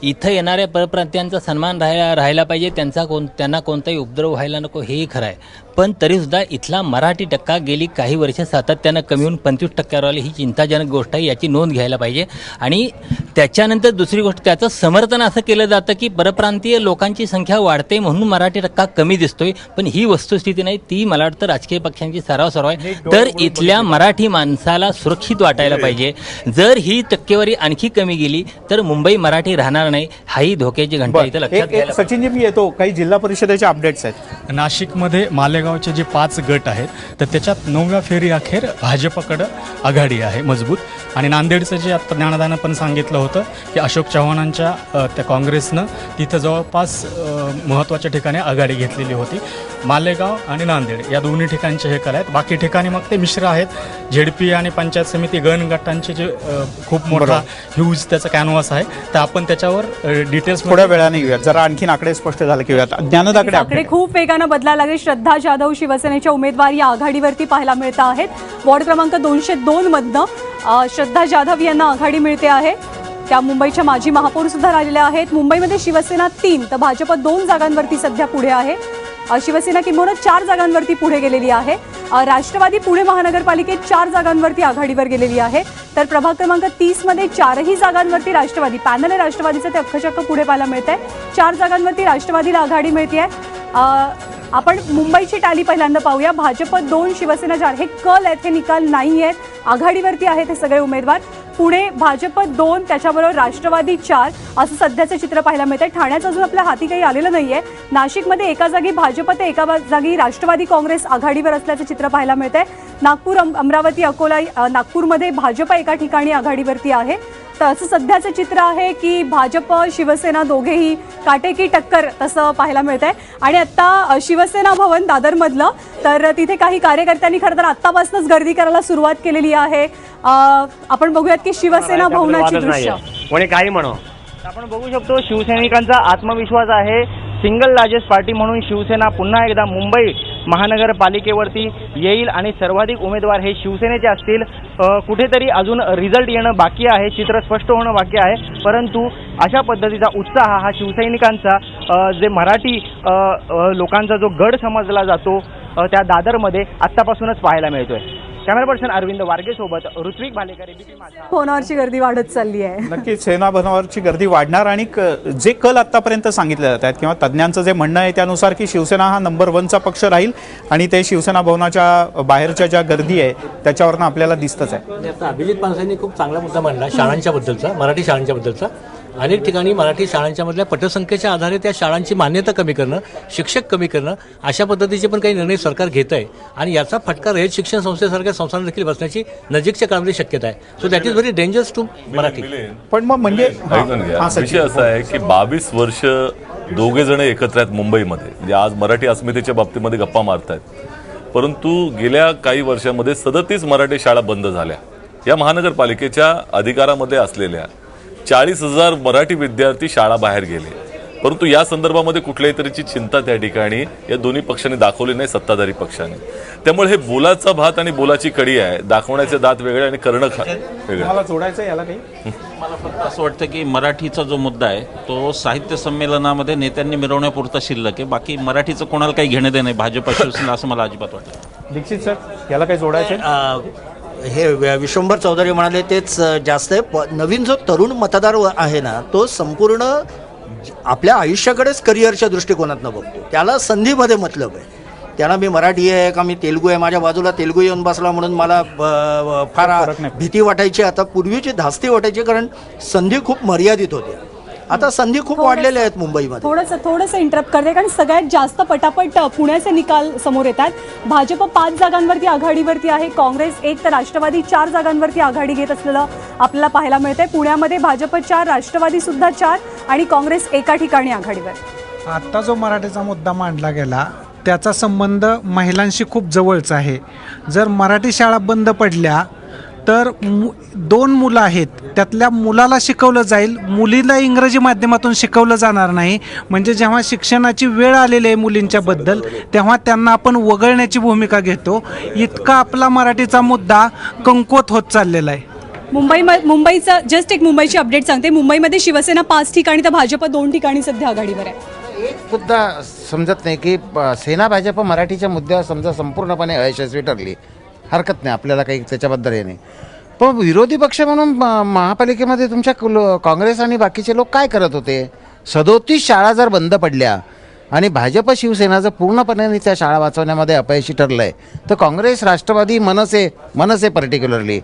[SPEAKER 21] इथं येणाऱ्या परप्रांतीयांचा सन्मान राहायला पाहिजे, त्यांना कोणताही उपद्रव व्हायला नको, हेही खरं आहे. पण तरीसुद्धा इथला मराठी टक्का गेली काही वर्ष सातत्यानं कमी होऊन 25% आली, ही चिंताजनक गोष्ट आहे, याची नोंद घ्यायला पाहिजे. आणि त्याच्यानंतर दुसरी गोष्ट, त्याचं समर्थन असं केलं जातं की परप्रांतीय लोकांची संख्या वाढते म्हणून मराठी टक्का कमी दिसतोय, पण ही वस्तुस्थिती नाही, ती मला वाटतं राजकीय पक्षांची सराव आहे. तर इथल्या मराठी माणसाला सुरक्षित वाटायला पाहिजे. जर ही टक्केवारी आणखी कमी गेली तर मुंबई मराठी राहणार नाही, हाही धोक्याची घंटा इथं लक्षात घ्यायला.
[SPEAKER 3] सचिनजी मी येतो, काही जिल्हा परिषदेचे अपडेट्स आहेत.
[SPEAKER 22] नाशिकमध्ये मालेगावचे जे 5 गट आहेत तर त्याच्यात 9व्या फेरी अखेर भाजपकडं आघाडी आहे मजबूत. आणि नांदेडचं जे आता ज्ञानदानं पण सांगितलं होतं की अशोक चव्हाणांच्या त्या काँग्रेसनं तिथं जवळपास महत्त्वाच्या ठिकाणी आघाडी घेतलेली होती. मालेगाव आणि नांदेड या दोन्ही ठिकाणचे हे आहेत. बाकी ठिकाणी मग ते मिश्र आहेत. झेडपी आणि पंचायत समिती गण गटांचे जे खूप मोठा ह्यूज त्याचा कॅनव्हास आहे, तर आपण त्याच्यावर डिटेल्स
[SPEAKER 3] थोड्या वेळाने घेऊयात. जरा आणखीन आकडे स्पष्ट झाले की ज्ञानदाकडे
[SPEAKER 1] आकडे खूप वेगानं बदलायला लागले. श्रद्धा जाधव शिवसेनेच्या उमेदवार या आघाडीवरती पाहायला मिळत आहेत. वॉर्ड क्रमांक 202 मधनं श्रद्धा जाधव यांना आघाडी मिळते आहे. त्या मुंबईच्या माजी महापौर सुद्धा राहिलेल्या आहेत. मुंबईमध्ये शिवसेना 3 तर भाजप 2 जागांवरती सध्या पुढे आहे. शिवसेना किंबहुना 4 जागांवरती पुढे गेलेली आहे. राष्ट्रवादी पुणे महानगरपालिकेत 4 जागांवरती आघाडीवर गेलेली आहे. तर प्रभाग क्रमांक 30 मध्ये 4ही जागांवरती राष्ट्रवादी पॅनल आहे राष्ट्रवादीचं, ते अख्खचक्क पुढे पाहायला मिळत आहे. 4 जागांवरती राष्ट्रवादीला आघाडी मिळते आहे. आपण मुंबईची टॅली पहिल्यांदा पाहूया. भाजप 2 शिवसेना 4 हे कल आहेत, हे निकाल नाही आहेत. आघाडीवरती आहेत हे सगळे उमेदवार. पुणे भाजप 2 त्याच्याबरोबर राष्ट्रवादी 4 असं सध्याचं चित्र पाहायला मिळतंय. ठाण्याचं अजून आपल्या हाती काही आलेलं नाहीये. नाशिकमध्ये एका जागी भाजप तर एका जागी राष्ट्रवादी काँग्रेस आघाडीवर असल्याचं चित्र पाहायला मिळतंय. नागपूर, अमरावती, अकोला, नागपूरमध्ये भाजप एका ठिकाणी आघाडीवरती आहे. तर असं सध्याचं चित्र आहे की भाजप शिवसेना दोघेही काटेकी टक्कर तसं पाहायला मिळत आहे. आणि आता शिवसेना भवन दादरमधलं, तर तिथे काही कार्यकर्त्यांनी खरं तर आत्तापासूनच गर्दी करायला सुरुवात केलेली आहे. आपण बघूयात की शिवसेना भवनाची दृश्य.
[SPEAKER 23] कोणी काही म्हणो, आपण बघू शकतो शिवसैनिकांचा आत्मविश्वास आहे. सिंगल लार्जेस्ट पार्टी म्हणून शिवसेना पुन्हा एकदा मुंबई महानगरपालिकेवरती येईल आणि सर्वाधिक उमेदवार हे शिवसेनेचे असतील. कुठेतरी अजून रिझल्ट येणं बाकी आहे, चित्र स्पष्ट होणं बाकी आहे, परंतु अशा पद्धतीचा उत्साह हा शिवसैनिकांचा जे मराठी लोकांचा जो गड समजला जातो त्या दादरमध्ये आत्तापासूनच पाहायला मिळतोय. कॅमेरा पर्सन अरविंद वारगेसोबत ऋत्विक भालेकर, एबीपी माझा.
[SPEAKER 1] भवनावरची गर्दी वाढत चालली आहे.
[SPEAKER 3] नक्कीच सेना भवनावरची गर्दी वाढणार. आणि जे कल आतापर्यंत सांगितले जात आहेत किंवा तज्ज्ञांचं जे म्हणणं आहे त्यानुसार की शिवसेना हा नंबर 1चा पक्ष राहील आणि ते शिवसेना भवनाच्या बाहेरच्या ज्या गर्दी आहे त्याच्यावरनं आपल्याला दिसतच आहे.
[SPEAKER 18] आता अभिजित पानसरेंनी खूप चांगला मुद्दा मांडला शाळांच्या बद्दलचा, मराठी शाळांच्या बद्दलचा. अनेक ठिकाणी मराठी शाळांच्या मधल्या पटसंख्येच्या आधारे त्या शाळांची मान्यता कमी करणं, शिक्षक कमी करणं, अशा पद्धतीचे पण काही निर्णय सरकार घेत आहे. आणि याचा फटका रयत शिक्षण संस्थेसारख्या संस्थांना देखील बसण्याची नजीकच्या काळामध्ये शक्यता आहे. So that is very dangerous to Marathi.
[SPEAKER 3] पण मग म्हणजे
[SPEAKER 12] विषय असा आहे की 22 वर्ष दोघे जण एकत्र आहेत मुंबईमध्ये, म्हणजे आज मराठी अस्मितेच्या बाबतीमध्ये गप्पा मारतायत, परंतु गेल्या काही वर्षामध्ये 37 मराठी शाळा बंद झाल्या. या महानगरपालिकेच्या अधिकारामध्ये असलेल्या 40,000 मराठी विद्यार्थी शाळा बाहेर गेले, परंतु या संदर्भामध्ये कुठल्याही तऱ्हेची चिंता त्या ठिकाणी या दोन्ही पक्षांनी दाखवली नाही, सत्ताधारी पक्षाने. त्यामुळे हे बोलाचा भात आणि बोलाची कडी आहे. दाखवण्याचे दात वेगळे आणि करणं वेगळं.
[SPEAKER 3] मला जोडायचं याला काही.
[SPEAKER 17] मला फक्त असं वाटतं की मराठीचा जो मुद्दा आहे तो साहित्य संमेलनामध्ये नेत्यांनी मिरवण्यापुरता शिल्लक आहे. बाकी मराठीचं कोणाला काही घेणं देणं नाही, भाजप शिवसेना, असं मला अजिबात वाटतं.
[SPEAKER 3] दीक्षित सर, याला काही जोडायचं.
[SPEAKER 8] हे विश्वंभर चौधरी म्हणाले तेच जास्त आहे. नवीन जो तरुण मतदार आहे ना, तो संपूर्ण आपल्या आयुष्याकडेच करिअरच्या दृष्टिकोनातनं बघतो. त्याला संधीमध्ये मतलब आहे. त्यांना मी मराठी आहे का मी तेलुगू आहे, माझ्या बाजूला तेलुगू येऊन बसला म्हणून मला फार भीती वाटायची. आता पूर्वीची धास्ती वाटायची, कारण संधी खूप मर्यादित होत्या. आता संधी खूप वाढलेल्या आहेत मुंबईमध्ये.
[SPEAKER 1] थोडंसं इंटरप्ट करते, कारण सगळ्यात जास्त पटापट पुण्याचे निकाल समोर येतात. भाजप 5 जागांवरती आघाडीवरती आहे, काँग्रेस 1 तर राष्ट्रवादी 4 जागांवरती आघाडी घेत असलेलं आपल्याला पाहायला मिळतंय. पुण्यामध्ये भाजप 4, राष्ट्रवादी सुद्धा 4 आणि काँग्रेस एका ठिकाणी आघाडीवर.
[SPEAKER 15] आता जो मराठीचा मुद्दा मांडला गेला त्याचा संबंध महिलांशी खूप जवळचा आहे. जर मराठी शाळा बंद पडल्या तर 2 मुलं आहेत, त्यातल्या मुलाला शिकवलं जाईल, मुलीला इंग्रजी माध्यमातून शिकवलं जाणार नाही. म्हणजे जेव्हा शिक्षणाची वेळ आलेली आहे मुलींच्याबद्दल तेव्हा त्यांना आपण वगळण्याची भूमिका घेतो. इतका आपला मराठीचा मुद्दा कमकुवत होत चाललेला आहे.
[SPEAKER 1] मुंबईचा जस्ट एक मुंबईची अपडेट सांगते. मुंबईमध्ये शिवसेना 5 ठिकाणी तर भाजप 2 ठिकाणी सध्या आघाडीवर आहे.
[SPEAKER 14] एक मुद्दा समजत नाही की सेना भाजप मराठीच्या मुद्द्यावर समजा संपूर्णपणे अयशस्वी ठरली, हरकत नाही, आपल्याला काही त्याच्याबद्दल हे नाही. पण विरोधी पक्ष म्हणून महापालिकेमध्ये तुमच्या काँग्रेस आणि बाकीचे लोक काय करत होते? 37 शाळा जर बंद पडल्या आणि भाजप शिवसेना जर पूर्णपणे त्या शाळा वाचवण्यामध्ये अपयशी ठरलं आहे, तर काँग्रेस, राष्ट्रवादी, मनसे पर्टिक्युलरली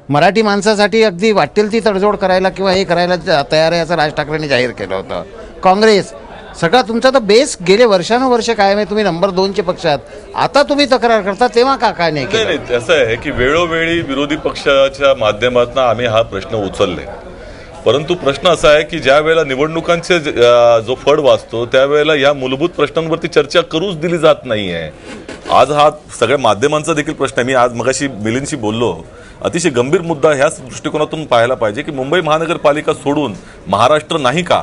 [SPEAKER 14] मराठी माणसासाठी अगदी वाटेल ती तडजोड करायला किंवा हे करायला तयार आहे असं राज ठाकरेंनी जाहीर केलं होतं. काँग्रेस सगळा तुमचा तर बेस गेले वर्षानुवर्ष कायम आहे. तुम्ही नंबर 2चे पक्ष आहात, आता तुम्ही तक्रार करता तेव्हा काय नाही केलं?
[SPEAKER 12] नाही, असं आहे की वेळोवेळी विरोधी पक्षाच्या माध्यमातून आम्ही हा प्रश्न उचलले, परंतु प्रश्न असा आहे की ज्या वेळेला निवडणुकांचे जो फड वाचतो त्यावेळेला या मूलभूत प्रश्नांवरती चर्चा करूच दिली जात नाही आहे. आज हा सगळ्या माध्यमांचा देखील प्रश्न आहे. मी आज मगाशी मिलिंदशी बोललो, अतिशय गंभीर मुद्दा ह्याच दृष्टिकोनातून पाहायला पाहिजे की मुंबई महानगरपालिका सोडून महाराष्ट्र नाही का?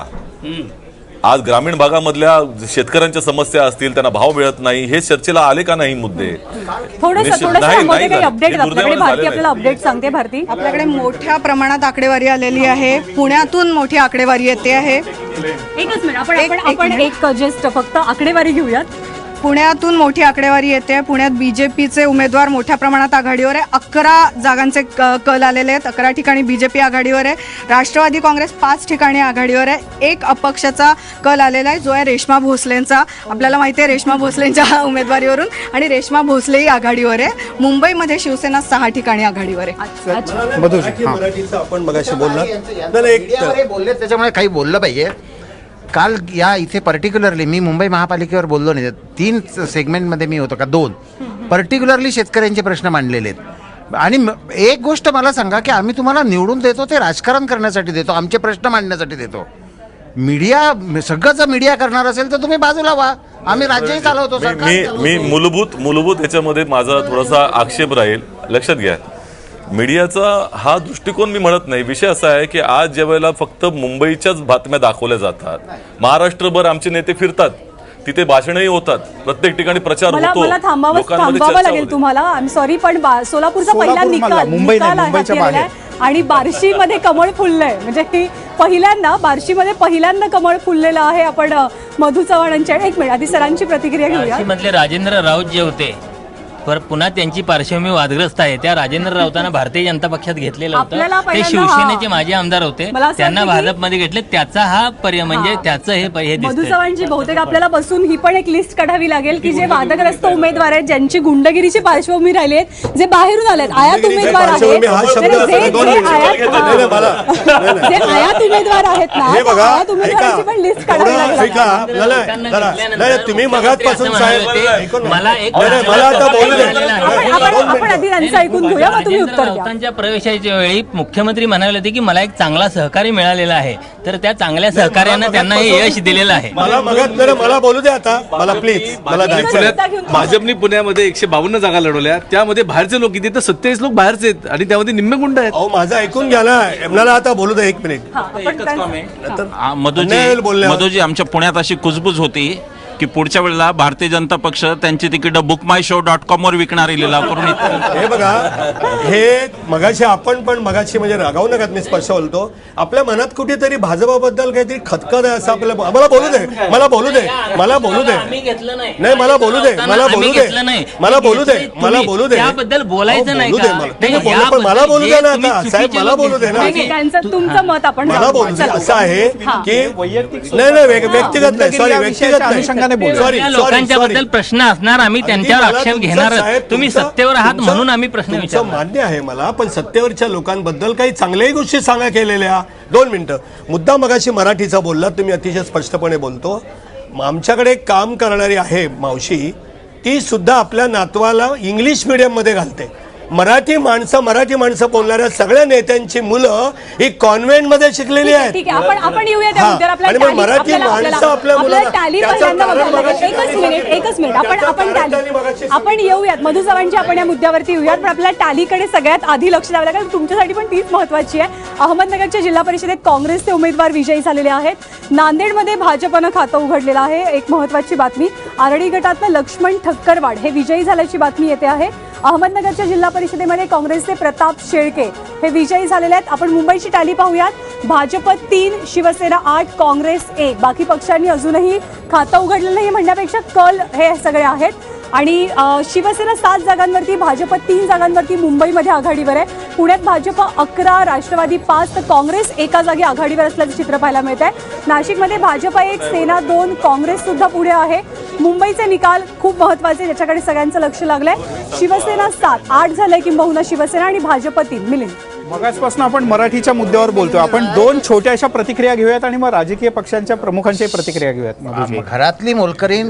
[SPEAKER 12] आज ग्रामीण भागामधल्या शेतकऱ्यांच्या समस्या असतील, त्यांना भाव मिळत नाही, हे चर्चेला आले का नाही मुद्दे?
[SPEAKER 1] अपडेट आपल्याला अपडेट सांगते. भारती,
[SPEAKER 2] आपल्याकडे मोठ्या प्रमाणात आकडेवारी आलेली आहे. पुण्यातून मोठी आकडेवारी येते आहे.
[SPEAKER 1] एकच मिनिट, आपण एक जस्ट फक्त आकडेवारी घेऊयात.
[SPEAKER 2] पुण्यातून मोठी आकडेवारी येते. पुण्यात बीजेपीचे उमेदवार मोठ्या प्रमाणात आघाडीवर आहे. 11 जागांचे कल आलेले आहेत. 11 ठिकाणी बीजेपी आघाडीवर आहे. राष्ट्रवादी काँग्रेस 5 ठिकाणी आघाडीवर आहे. एक अपक्षाचा कल आलेला आहे, जो आहे रेश्मा भोसलेंचा. आपल्याला माहिती आहे रेश्मा भोसलेंच्या उमेदवारीवरून, आणि रेश्मा भोसलेही आघाडीवर आहे. मुंबईमध्ये शिवसेना 6 ठिकाणी आघाडीवर आहे.
[SPEAKER 4] मराठीचं आपण मगाशी बोलला,
[SPEAKER 14] बोलले त्याच्यामुळे काही बोललं पाहिजे. काल या इथे पर्टिक्युलरली मी मुंबई महापालिकेवर बोललो नाही, 3 सेगमेंटमध्ये मी होतो का 2 पर्टिक्युलरली शेतकऱ्यांचे प्रश्न मांडलेले आहेत. आणि एक गोष्ट मला सांगा की आम्ही तुम्हाला निवडून देतो ते राजकारण करण्यासाठी देतो, आमचे प्रश्न मांडण्यासाठी देतो. मीडिया सगळं जर मीडिया करणार असेल तर तुम्ही बाजूला व्हा, आम्ही राज्यही चालवतो.
[SPEAKER 12] मी मूलभूत याच्यामध्ये माझा थोडासा आक्षेप राहील. लक्षात घ्या, मीडियाचा हा दृष्टिकोन मी म्हणत नाही. विषय असा आहे की आज ज्या वेळेला फक्त मुंबईच्याच बातम्या दाखवल्या जातात, महाराष्ट्रभर आमचे नेते फिरतात, तिथे भाषणही होतात, प्रत्येक ठिकाणी प्रचार होतो.
[SPEAKER 1] मला थांबावं लागेल तुम्हाला. आय एम सॉरी, पण सोलापूरचा पहिला निकाल हाती आलेला आहे आणि बार्शीमध्ये कमळ फुललंय. म्हणजे की बार्शीमध्ये पहिल्यांदा कमळ फुललेलं आहे. आपण मधू चव्हाणांच्या, एक मिनिट आधी सरांची प्रतिक्रिया घेऊया.
[SPEAKER 21] बार्शीमधले राजेंद्र राऊत जे होते, पर पुन्हा त्यांची पार्श्वभूमी वादग्रस्त आहे. त्या राजेंद्र राऊतांना भारतीय जनता पक्षात घेतलेलं होतं, ते शिवसेनेचे माजी आमदार होते, त्यांना भाजपमध्ये घेतले. त्याचा हा पर्याय म्हणजे त्याचं हे
[SPEAKER 1] मधू चव्हाणजी, बहुतेक आपल्याला बसून ही पण एक लिस्ट काढावी लागेल की जे वादग्रस्त उमेदवार आहेत, ज्यांची गुंडगिरीची पार्श्वभूमी राहिली आहेत, जे बाहेरून आलेत, आयात उमेदवार आहेत, जे आयात उमेदवार आहेत ना, आयात उमेदवारांची पण लिस्ट काढावी लागेल.
[SPEAKER 4] तुम्ही मगाचपासून
[SPEAKER 21] मला एक
[SPEAKER 1] आपण आधी त्यांचं ऐकून घेऊया, मग तुम्ही उत्तर द्या.
[SPEAKER 21] राऊतांच्या प्रवेशाच्या वेळी मुख्यमंत्री म्हणाले होते की मला एक चांगला सहकारी मिळालेला आहे, तर त्या चांगल्या सहकार्यानं त्यांना हे यश दिलेलं आहे.
[SPEAKER 4] मला बोलू द्या आता, मला प्लीज.
[SPEAKER 19] भाजपने पुण्यामध्ये 152 जागा लढवल्या, त्यामध्ये बाहेरचे लोक किती, तर 27 लोक बाहेरचे आहेत आणि त्यामध्ये निम्मे गुंड आहेत.
[SPEAKER 4] माझं ऐकून घ्या ना, मला आता बोलू द्या 1 मिनिट.
[SPEAKER 17] मधुजी, आमच्या पुण्यात अशी कुजबुज होती की पुढच्या वेळेला भारतीय जनता पक्ष त्यांची तिकीट bookmyshow.com वर विकणारी लिलाव करून.
[SPEAKER 4] हे बघा, हे मगाशी मगाशी म्हणजे रागावू नका, मी स्पष्ट बोलतो, आपल्या मनात कुठेतरी भाजपाबद्दल काहीतरी खतखत आहे असं आपल्याला. मला बोलू दे नाही, मला बोलू दे, मला बोलू दे,
[SPEAKER 21] त्याबद्दल बोलायचं नाही,
[SPEAKER 4] मला बोलू दे ना आता साहेब, मला बोलू दे ना.
[SPEAKER 1] तुमचं मत आपण
[SPEAKER 4] मला बोलू दे. असं आहे की नाही, व्यक्तिगत नाही, सॉरी, व्यक्तिगत नाही,
[SPEAKER 21] लोकांच्या बद्दल प्रश्न असणार, आम्ही त्यांच्यावर आक्षेप घेणार. तुम्ही सत्तेवर आहात म्हणून आम्ही प्रश्न विचारतो.
[SPEAKER 4] मान्य आहे मला, पण सत्तेवरच्या लोकांबद्दल काही चांगल्याही गोष्टी सांगा केलेल्या. 2 मिनिटं. मुद्दा मगाशी मराठीचा बोललात तुम्ही, अतिशय स्पष्टपणे बोलतो. आमच्याकडे काम करणारी आहे मावशी, ती सुद्धा आपल्या नातवाला इंग्लिश मीडियम मध्ये घालते. मराठी माणसं बोलणाऱ्या सगळ्या नेत्यांची मुलं ही कॉन्व्हेंटमध्ये शिकलेली आहेत.
[SPEAKER 1] ठीक आहे, आपण येऊया त्या
[SPEAKER 4] हा.
[SPEAKER 1] मुद्द्यावर.
[SPEAKER 4] आणि मग मराठी माणसं आपल्या मुलांना
[SPEAKER 1] टॅली
[SPEAKER 4] त्याचं
[SPEAKER 1] पहिल्यांदा
[SPEAKER 4] कारण
[SPEAKER 1] बघायला
[SPEAKER 4] मगाशी
[SPEAKER 1] लागेल. एकच मिनिट आपण येऊयात मधु चव्हाणची, आपण या मुद्द्यावरती येऊयात, पण आपल्याला टॅलीकडे सगळ्यात आधी लक्ष द्यावं लागेल. तुमच्यासाठी पण तीच महत्वाची आहे. अहमदनगरच्या जिल्हा परिषदेत काँग्रेसचे उमेदवार विजयी झालेले आहेत. नांदेडमध्ये भाजपनं खातं उघडलेलं आहे. एक महत्वाची बातमी, आरडी गटातलं लक्ष्मण ठक्करवाड हे विजयी झाल्याची बातमी येते आहे. अहमदनगरच्या जिल्हा परिषदेमध्ये काँग्रेसचे प्रताप शेळके हे विजयी झालेले आहेत. आपण मुंबईची टॅली पाहूयात. भाजप 3, शिवसेना 8, काँग्रेस 1. बाकी पक्षांनी अजूनही खातं उघडलेलं नाही म्हणण्यापेक्षा कल हे सगळे आहेत. आणि शिवसेना 7 जागांवरती, भाजप 3 जागांवरती मुंबईमध्ये आघाडीवर आहे. पुण्यात भाजप 11, राष्ट्रवादी 5 तर काँग्रेस 1 जागी आघाडीवर असल्याचं चित्र पाहायला मिळत आहे. नाशिकमध्ये भाजप 1, सेना 2, काँग्रेस सुद्धा पुढे आहे. मुंबईचे निकाल खूप महत्वाचे, ज्याच्याकडे सगळ्यांचं लक्ष लागलंय. शिवसेना 7, 8 झालंय किंबहुना शिवसेना आणि भाजप 3. मिलिंद,
[SPEAKER 3] मगाचपासून आपण मराठीच्या मुद्द्यावर बोलतोय. आपण 2 छोट्याशा प्रतिक्रिया घेऊयात आणि मग राजकीय पक्षांच्या प्रमुखांची प्रतिक्रिया घेऊयात.
[SPEAKER 14] घरातली मोलकरीण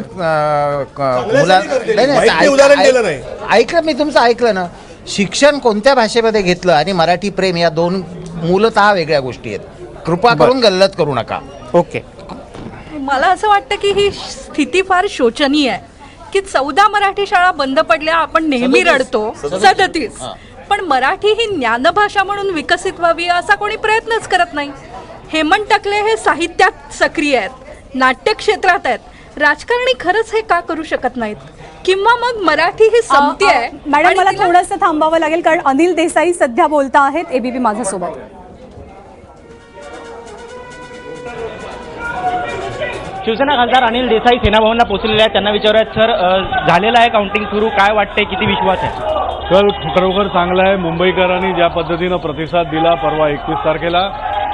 [SPEAKER 4] उदाहरण दिलं नाही.
[SPEAKER 14] ऐकलं मी तुमचं ऐकलं ना. शिक्षण कोणत्या भाषेमध्ये घेतलं आणि मराठी प्रेम या 2 मूलतः वेगळ्या गोष्टी आहेत. कृपा करून गल्लत करू नका.
[SPEAKER 3] ओके,
[SPEAKER 13] मला असं वाटतं की ही स्थिती फार शोचनीय आहे की 14 मराठी शाळा बंद पडल्या. आपण नेहमी रडतो 37, पण मराठी ही ज्ञानभाषा म्हणून विकसित व्हावी असा कोणी प्रयत्नच करत नाही. हेमंत टकले हे साहित्यात सक्रिय आहेत, नाट्य क्षेत्रात आहेत. राजकारणी खरंच हे का करू शकत नाहीत? किंवा मग मराठी ही संपती आहे.
[SPEAKER 1] मॅडम, मला थोडंसं थांबावं लागेल कारण अनिल देसाई सध्या बोलता आहेत एबीपी माझ्यासोबत.
[SPEAKER 23] शिवसेना खासदार अनिल देसाई सेनाभवनला पोहोचलेले आहेत. त्यांना विचारूयात, सर झालेलं आहे काउंटिंग सुरू, काय वाटतंय, किती विश्वास आहे?
[SPEAKER 5] तर खरोखर चांगलं आहे. मुंबईकरांनी ज्या पद्धतीनं प्रतिसाद दिला परवा 31 तारखेला,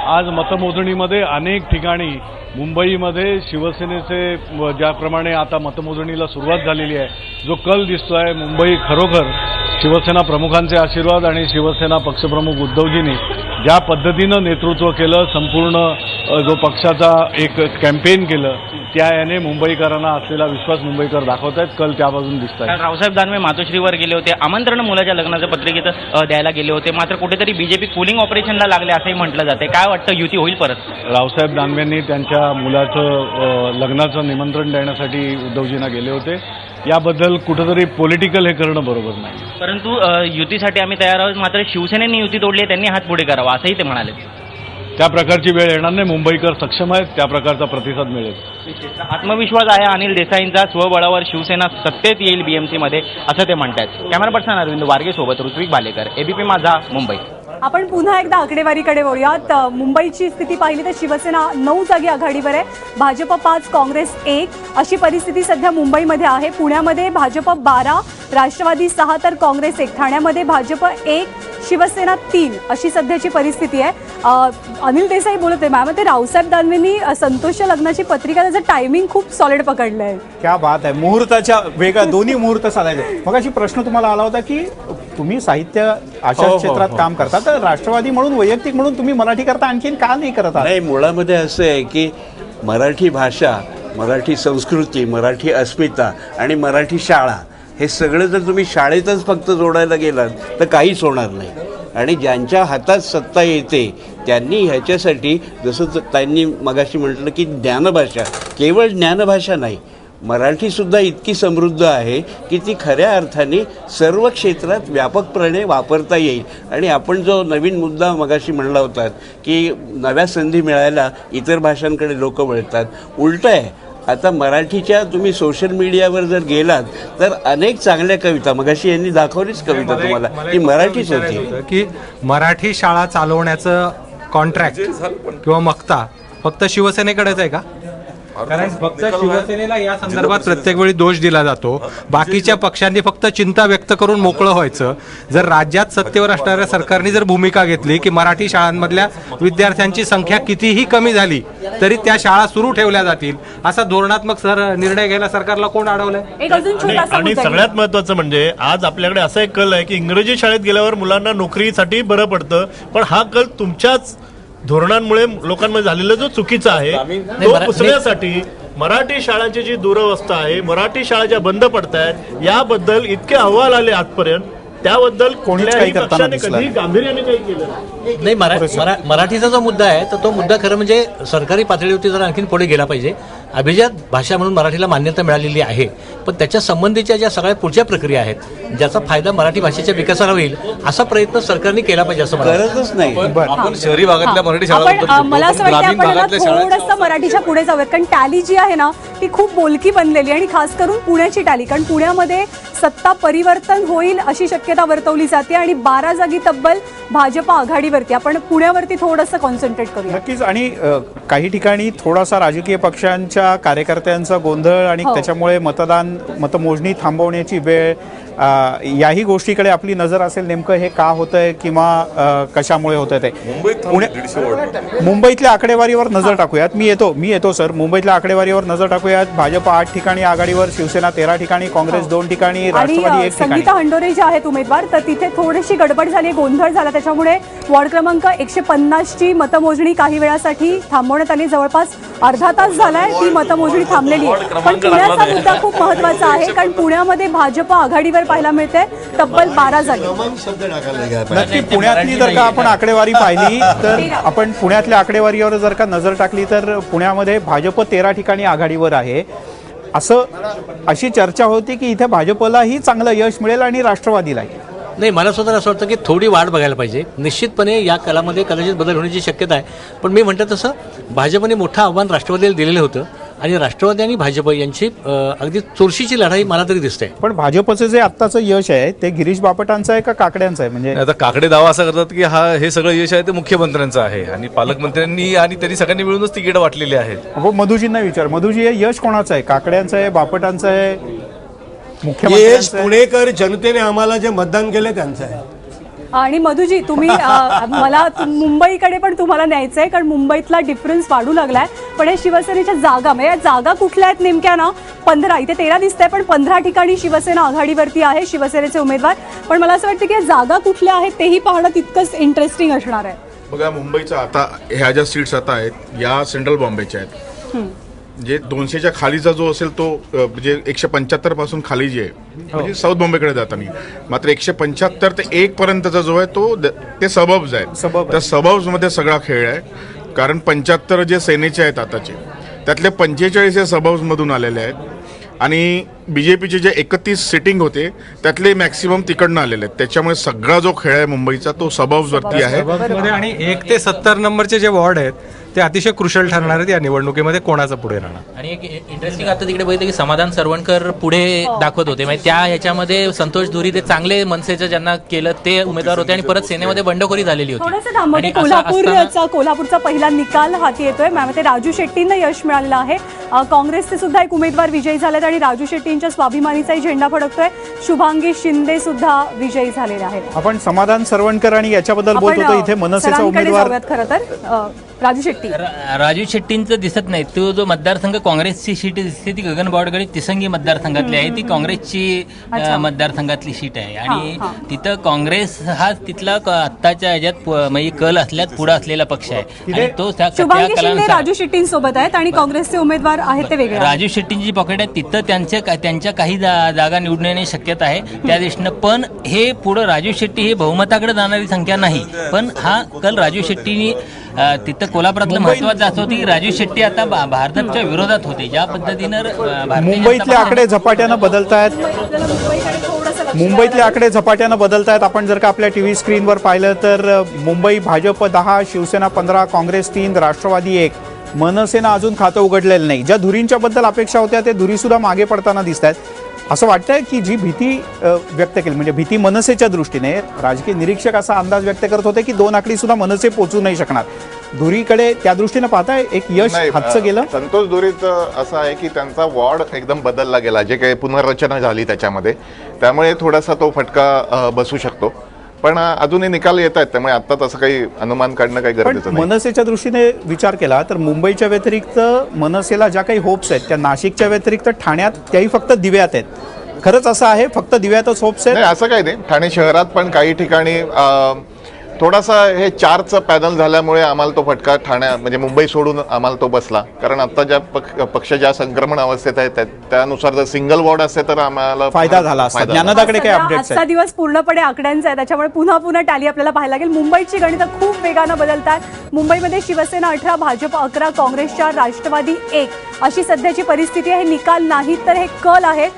[SPEAKER 5] आज मतमोजणीमध्ये अनेक ठिकाणी मुंबईमध्ये शिवसेनेचे ज्याप्रमाणे आता मतमोजणीला सुरुवात झालेली आहे, जो कल दिसतोय, मुंबई खरोखर शिवसेना प्रमुखांचे आशीर्वाद आणि शिवसेना पक्षप्रमुख उद्धवजींनी ज्या पद्धतीनं नेतृत्व केलं, संपूर्ण जो पक्षाचा एक कॅम्पेन केलं, त्या याने मुंबईकरांना असलेला विश्वास मुंबईकर दाखवत आहेत. कल त्या बाजून दिसत आहे.
[SPEAKER 23] रावसाहेब दानवे मातोश्रीवर गेले होते, आमंत्रण मुलाच्या लग्नाच्या पत्रिकेचं द्यायला गेले होते, मात्र कुठेतरी बीजेपी कूलिंग ऑपरेशनला लागले असंही म्हटलं जाते. काय वाटतं, युती होईल परत?
[SPEAKER 5] रावसाहेब दानवेंनी त्यांच्या मुलाचं लग्नाचं निमंत्रण देण्यासाठी उद्धवजींना गेले होते. याबद्दल कुठेतरी पॉलिटिकल हे करणं बरोबर नाही.
[SPEAKER 23] परंतु युतीसाठी आम्ही तयार आहोत, मात्र शिवसेनेने युती तोडली आहे, त्यांनी हात पुढे करावा असंही ते म्हणाले.
[SPEAKER 5] त्या प्रकारची वेळ येणार नाही. मुंबईकर सक्षम आहेत, त्या प्रकारचा प्रतिसाद मिळेल.
[SPEAKER 23] आत्मविश्वास आहे अनिल देसाईंचा, स्वबळावर शिवसेना सत्तेत येईल बीएमसीमध्ये असं ते म्हणतात. कॅमेरा पर्सन अरविंद वारगे सोबत ऋत्विक बालेकर, एबीपी माझा, मुंबई.
[SPEAKER 1] आपण पुन्हा एकदा आकडेवारीकडे वळूयात. मुंबईची स्थिती पाहिली तर शिवसेना 9 जागी आघाडीवर आहे, भाजप 5, काँग्रेस 1 अशी परिस्थिती सध्या मुंबईमध्ये आहे. पुण्यामध्ये भाजप 12, राष्ट्रवादी 6 तर काँग्रेस 1. ठाण्यामध्ये भाजप 1, शिवसेना 3 अशी सध्याची परिस्थिती आहे. अनिल देसाई बोलत आहे, मॅम ते रावसाहेब दानवेंनी संतोषच्या लग्नाची पत्रिका, त्याचं टायमिंग खूप सॉलिड पकडलं आहे.
[SPEAKER 3] क्या बात आहे. मुहूर्ताच्या वेगळ्या दोन्ही मुहूर्त साधायचे. मग अशी प्रश्न तुम्हाला आला होता की तुम्ही साहित्य अशा क्षेत्रात काम करता, तर राष्ट्रवादी म्हणून वैयक्तिक म्हणून तुम्ही मराठी करता, आणखीन का नाही करत?
[SPEAKER 11] नाही, मुळामध्ये असं आहे की मराठी भाषा, मराठी संस्कृती, मराठी अस्मिता आणि मराठी शाळा हे सगळं जर तुम्ही शाळेतच फक्त जोडायला गेलात तर काहीच होणार नाही. आणि ज्यांच्या हातात सत्ता येते त्यांनी ह्याच्यासाठी, जसं त्यांनी मगाशी म्हटलं की ज्ञानभाषा, केवळ ज्ञानभाषा नाही, मराठीसुद्धा इतकी समृद्ध आहे की ती खऱ्या अर्थाने सर्व क्षेत्रात व्यापकपणे वापरता येईल. आणि आपण जो नवीन मुद्दा मगाशी म्हणला होता की नव्या संधी मिळायला इतर भाषांकडे लोक वळतात, उलटं आहे. आता मराठीच्या तुम्ही सोशल मीडियावर जर गेलात तर अनेक चांगल्या कविता, मगाशी यांनी दाखवलीच कविता तुम्हाला, ती मराठीच होती.
[SPEAKER 15] की मराठी शाळा चालवण्याचं कॉन्ट्रॅक्ट किंवा मक्ता फक्त शिवसेनेकडेच आहे का? कारण फक्त शिवसेनेला या संदर्भात प्रत्येक वेळी दोष दिला जातो, बाकीच्या पक्षांनी फक्त चिंता व्यक्त करून मोकळं व्हायचं. जर राज्यात सत्तेवर असणाऱ्या सरकारने जर भूमिका घेतली की मराठी शाळांमधल्या विद्यार्थ्यांची संख्या कितीही कमी झाली तरी त्या शाळा सुरू ठेवल्या जातील, असा धोरणात्मक निर्णय घ्यायला सरकारला कोण अडवलंय?
[SPEAKER 6] आणि सगळ्यात महत्वाचं म्हणजे आज आपल्याकडे असा एक कल आहे की इंग्रजी शाळेत गेल्यावर मुलांना नोकरीसाठी बरं पडतं, पण हा कल तुमच्याच धोरणांमुळे लोकांमध्ये झालेला जो चुकीचा आहे तो पुसण्यासाठी मराठी शाळांची जी दुरवस्था आहे, मराठी शाळा ज्या बंद पडत आहेत, याबद्दल इतके अहवाल आले आजपर्यंत त्याबद्दल
[SPEAKER 3] कोणीच
[SPEAKER 6] कुठल्याही
[SPEAKER 3] काही करताना
[SPEAKER 6] पक्षाने
[SPEAKER 3] दिसलं
[SPEAKER 6] कधी
[SPEAKER 3] नाही.
[SPEAKER 6] गांभीर्याने काही केलं नाही.
[SPEAKER 18] नाही, मराठीचा जो मुद्दा आहे तर तो मुद्दा खरं म्हणजे सरकारी पातळीवरती जर आणखीन पुढे गेला पाहिजे. अभिजात भाषा म्हणून मराठीला मान्यता मिळालेली आहे, पण त्याच्या संबंधीच्या ज्या सगळ्या पुढच्या प्रक्रिया आहेत ज्याचा फायदा मराठी भाषेच्या विकासाला होईल असा प्रयत्न सरकारने केला पाहिजे असं मला वाटतं.
[SPEAKER 11] गरजच नाही.
[SPEAKER 19] आपण शहरी भागातल्या मराठी
[SPEAKER 1] आपण मला असं वाटतं आपण थोडंसं मराठीच्या पुढे जाऊयात, कारण टॅली जी आहे ना ती खूप बोलकी बनलेली आणि खास करून पुण्याची टॅली, कारण पुण्यामध्ये सत्ता परिवर्तन होईल अशी शक्यता वर्तवली जाते आणि 12 जागी तब्बल भाजप आघाडीवरती. आपण पुण्यावरती थोडंसं कॉन्सन्ट्रेट करूया.
[SPEAKER 3] नक्कीच. आणि काही ठिकाणी थोडासा राजकीय पक्षांच्या कार्यकर्त्यांचा गोंधळ आणि त्याच्यामुळे मतमोजणी थांबवण्याची वेळ, याही गोष्टीकडे आपली नजर असेल. नेमकं हे का होतंय किंवा कशामुळे होतंय ते मुंबईतल्या आकडेवारीवर नजर टाकूयात. मी येतो सर. मुंबईतल्या आकडेवारीवर नजर टाकूयात. भाजप 8 ठिकाणी आघाडीवर, शिवसेना 13 ठिकाणी, काँग्रेस 2 ठिकाणी, राष्ट्रवादी 1 ठिकाणी.
[SPEAKER 1] संगीता हंडोरे जे आहेत उमेदवार, तर तिथे थोडीशी गडबड झाली, गोंधळ झाला, त्याच्यामुळे वॉर्ड क्रमांक 150 ची मतमोजणी काही वेळासाठी थांबवण्यात आली. जवळपास अर्धा तास झालाय ती मतमोजणी थांबलेली आहे. पण पुण्याचा मुद्दा खूप महत्वाचा आहे, कारण पुण्यामध्ये भाजप आघाडीवर पाहायला मिळते तब्बल 12 जागी.
[SPEAKER 3] नक्की पुण्यातली जर का आपण आकडेवारी पाहिली तर आपण पुण्यातल्या आकडेवारीवर जर का नजर टाकली तर पुण्यामध्ये भाजप 13 ठिकाणी आघाडीवर आहे. अशी चर्चा होती की इथे भाजपलाही चांगलं यश मिळेल आणि राष्ट्रवादीलाही.
[SPEAKER 18] नाही, मला स्वतःला असं वाटतं की थोडी वाट बघायला पाहिजे. निश्चितपणे या कालामध्ये कदाचित बदल होण्याची शक्यता आहे, पण मी म्हणतो तसं भाजपने मोठं आव्हान राष्ट्रवादीला दिलेलं होतं आणि राष्ट्रवादी आणि भाजप यांची अगदी चुरशीची लढाई मला तरी दिसते.
[SPEAKER 3] पण भाजपचं जे आत्ताचं यश आहे ते गिरीश बापटांचं आहे का काकड्यांचं आहे? म्हणजे
[SPEAKER 19] आता काकडे दावा असा करतात की हे सगळं यश आहे ते मुख्यमंत्र्यांचं आहे आणि पालकमंत्र्यांनी आणि त्यांनी सगळ्यांनी मिळूनच तिकीट वाटलेली आहेत.
[SPEAKER 3] हो, मधुजींना विचार. मधुजी, हे यश कोणाचं आहे? काकड्यांचं आहे, बापटांचं आहे,
[SPEAKER 4] यश
[SPEAKER 3] मुख्यमंत्र्यांचं आहे?
[SPEAKER 4] पुणेकर जनतेने आम्हाला जे मतदान केलं त्यांचं आहे.
[SPEAKER 1] आणि मधुजी, तुम्ही मला मुंबईकडे पण तुम्हाला न्यायचंय, कारण मुंबईतला डिफरन्स वाढू लागलाय. पण हे शिवसेनेच्या जागा, म्हणजे जागा कुठल्या आहेत नेमक्या ना? 15, इथे 13 दिसत आहे, पण 15 ठिकाणी शिवसेना आघाडीवरती आहे, शिवसेनेचे उमेदवार. पण मला असं वाटतं की या जागा कुठल्या आहेत तेही पाहणं तितकंच इंटरेस्टिंग असणार आहे.
[SPEAKER 7] बघा, मुंबईचा आता ह्या ज्या सीट्स आता आहेत या सेंट्रल बॉम्बेच्या आहेत. म्हणजे 200च्या खालीचा जो असेल तो म्हणजे 175 पासून खाली जे आहे म्हणजे साऊथ बॉम्बेकडे जाताना, मात्र 175 ते 1 पर्यंतचा जो आहे तो ते सबब्स आहेत. त्या सबब्स मध्ये सगळा खेळ आहे, कारण 75 जे सेनेचे आहेत आताचे त्यातले 45 हे सबब्स मधून आलेले आहेत आणि बीजेपीचे जे 31 सिटिंग होते त्यातले मॅक्सिमम तिकडनं आलेले आहेत. त्याच्यामुळे सगळा जो खेळ आहे मुंबईचा तो सबब्स वरती आहे.
[SPEAKER 16] आणि 1 ते 70 नंबरचे जे वॉर्ड आहेत ते अतिशय क्रुशल ठरणार आहेत या निवडणुकीमध्ये, कोणाचं पुढे राहणार.
[SPEAKER 21] आणि एक इंटरेस्टिंग आता तिकडे बघितलं की समाधान सरवणकर पुढे दाखवत होते, म्हणजे त्या ह्याच्यामध्ये संतोष धुरी ते चांगले मनसेचं ज्यांना केलं ते उमेदवार होते आणि परत सेनेमध्ये बंडखोरी झालेली होती.
[SPEAKER 1] थोडंसं थांबवते. कोल्हापूरचा पहिला निकाल हाती येतोय. त्यामध्ये राजू शेट्टींना यश मिळालेलं आहे. काँग्रेसचे सुद्धा एक उमेदवार विजयी झालेत आणि राजू शेट्टींच्या स्वाभिमानीचाही झेंडा फडकतोय. शुभांगी शिंदे सुद्धा विजयी झालेले आहेत.
[SPEAKER 3] आपण समाधान सरवणकर आणि याच्याबद्दल बोलत होतो. इथे मनसेचा उमेदवार
[SPEAKER 1] खरं तर राजू शेट्टी.
[SPEAKER 21] राजू शेट्टींचं दिसत नाही. तो जो मतदारसंघ काँग्रेसची सीट दिसते ती गगन बावडगडी तिसंगी मतदारसंघातली आहे. ती काँग्रेसची मतदारसंघातली सीट आहे आणि तिथं काँग्रेस हा तिथला आत्ताच्या ह्याच्यात म्हणजे कल असल्यात पुढे असलेला पक्ष आहे आणि तो
[SPEAKER 1] शुभांगी शिंदे राजू शेट्टींसोबत आहेत आणि काँग्रेसचे उमेदवार आहेत ते वेगळे.
[SPEAKER 21] राजू शेट्टींची पॉकेट आहे, तिथं त्यांच्या काही जागा निवडून येण्याची शक्यता आहे त्या दृष्टीनं. पण हे पुढं राजू शेट्टी हे बहुमताकडे जाणारी संख्या नाही, पण हा कल राजू शेट्टीनी तिथं कोल्हापुरातलं महत्वाचं असं होतं की राजू शेट्टी आता भाजपच्या विरोधात होते. ज्या पद्धतीनं
[SPEAKER 3] मुंबईतले आकडे झपाट्यानं बदलत आहेत. आपण जर का आपल्या टीव्ही स्क्रीनवर पाहिलं तर मुंबई भाजप 10, शिवसेना 15, काँग्रेस 3, राष्ट्रवादी 1, मनसेनं अजून खातं उघडलेलं नाही. ज्या धुरींच्या बद्दल अपेक्षा होत्या ते धुरी सुद्धा मागे पडताना दिसत आहेत. असं वाटतंय की जी भीती व्यक्त केली, म्हणजे भीती मनसेच्या दृष्टीने, राजकीय निरीक्षक असा अंदाज व्यक्त करत होते की 2 आकडी सुद्धा मनसे पोहोचू नाही शकणार. धुरीकडे त्या दृष्टीने पाहताय एक यश हातचं गेलं.
[SPEAKER 10] संतोष धुरीचं असं आहे की त्यांचा वॉर्ड एकदम बदलला गेला, जे काही पुनर्रचना झाली त्याच्यामध्ये, त्यामुळे थोडासा तो फटका बसू शकतो. पण अजूनही निकाल येत आहेत, त्यामुळे आता तसं काही अनुमान काढणं काही गरजेचं नाही.
[SPEAKER 3] मनसेच्या दृष्टीने विचार केला तर मुंबईच्या व्यतिरिक्त मनसेला ज्या काही होप्स आहेत त्या नाशिकच्या व्यतिरिक्त ठाण्यात त्याही फक्त दिव्यात आहेत. खरंच असं आहे? फक्त दिव्यातच होप्स आहेत?
[SPEAKER 10] नाही, असं काही नाही. ठाणे शहरात पण काही ठिकाणी थोडासा हे 4चं पॅनल झाल्यामुळे आम्हाला तो फटका म्हणजे मुंबई सोडून आम्हाला तो बसला. कारण आता ज्या पक्ष ज्या संक्रमण अवस्थेत आहेत त्यानुसार जर सिंगल वॉर्ड असते तर आम्हाला
[SPEAKER 3] फायदा झाला असता. ज्ञानदाकडे काय अपडेट्स
[SPEAKER 1] आजचा दिवस पूर्णपणे आकड्यांचा आहे, त्याच्यामुळे पुन्हा पुन्हा टॅली आपल्याला पाहायला लागेल. मुंबईची गणितं खूप वेगानं बदलतात. मुंबईमध्ये शिवसेना 18, भाजप 11, काँग्रेस 4, राष्ट्रवादी 1 अशी सध्याची परिस्थिती आहे. निकाल नाहीत तर हे कल आहेत.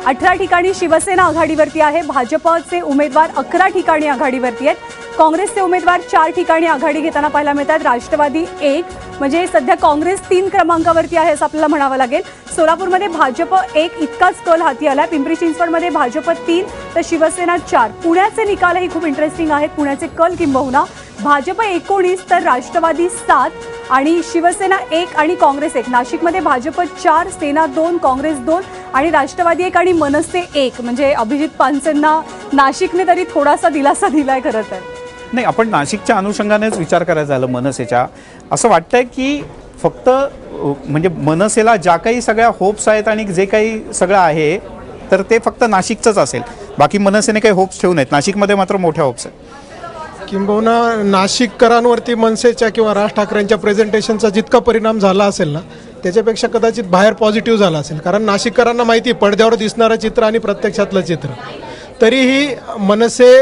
[SPEAKER 1] 18 ठिकाणी शिवसेना आघाडीवरती आहे. भाजपचे उमेदवार 11 ठिकाणी आघाडीवरती आहेत. काँग्रेसचे उमेदवार 4 ठिकाणी आघाडी घेताना पाहायला मिळतात. राष्ट्रवादी 1 म्हणजे सध्या काँग्रेस 3 क्रमांकावरती आहे असं आपल्याला म्हणावं लागेल. सोलापूरमध्ये भाजप 1 इतकाच कल हाती आला. पिंपरी चिंचवडमध्ये भाजप 3 तर शिवसेना 4. पुण्याचे निकालही खूप इंटरेस्टिंग आहेत. पुण्याचे कल किंबहुना भाजप 19 तर राष्ट्रवादी 7 आणि शिवसेना 1 आणि काँग्रेस 1. नाशिकमध्ये भाजप 4, सेना 2, काँग्रेस 2 आणि राष्ट्रवादी 1 आणि मनसे 1. म्हणजे अभिजित पानसेंना नाशिकने तरी थोडासा दिलासा दिलाय खरं तर.
[SPEAKER 3] नाही, आपण नाशिकच्या अनुषंगानेच विचार करायचा झालं मनसेच्या. असं वाटतंय की फक्त म्हणजे मनसेला ज्या काही सगळ्या होप्स आहेत आणि जे काही सगळं आहे तर ते फक्त नाशिकचंच असेल, बाकी मनसेने काही होप्स ठेवू नयेत. नाशिकमध्ये मात्र मोठ्या होप्स आहेत.
[SPEAKER 9] किंबहुना नाशिककरांवरती मनसेच्या किंवा राज ठाकरेंच्या प्रेझेंटेशनचा जितका परिणाम झाला असेल ना त्याच्यापेक्षा कदाचित बाहेर पॉझिटिव्ह झाला असेल. कारण नाशिककरांना माहिती पडद्यावर दिसणारं चित्र आणि प्रत्यक्षातलं चित्र. तरीही मनसे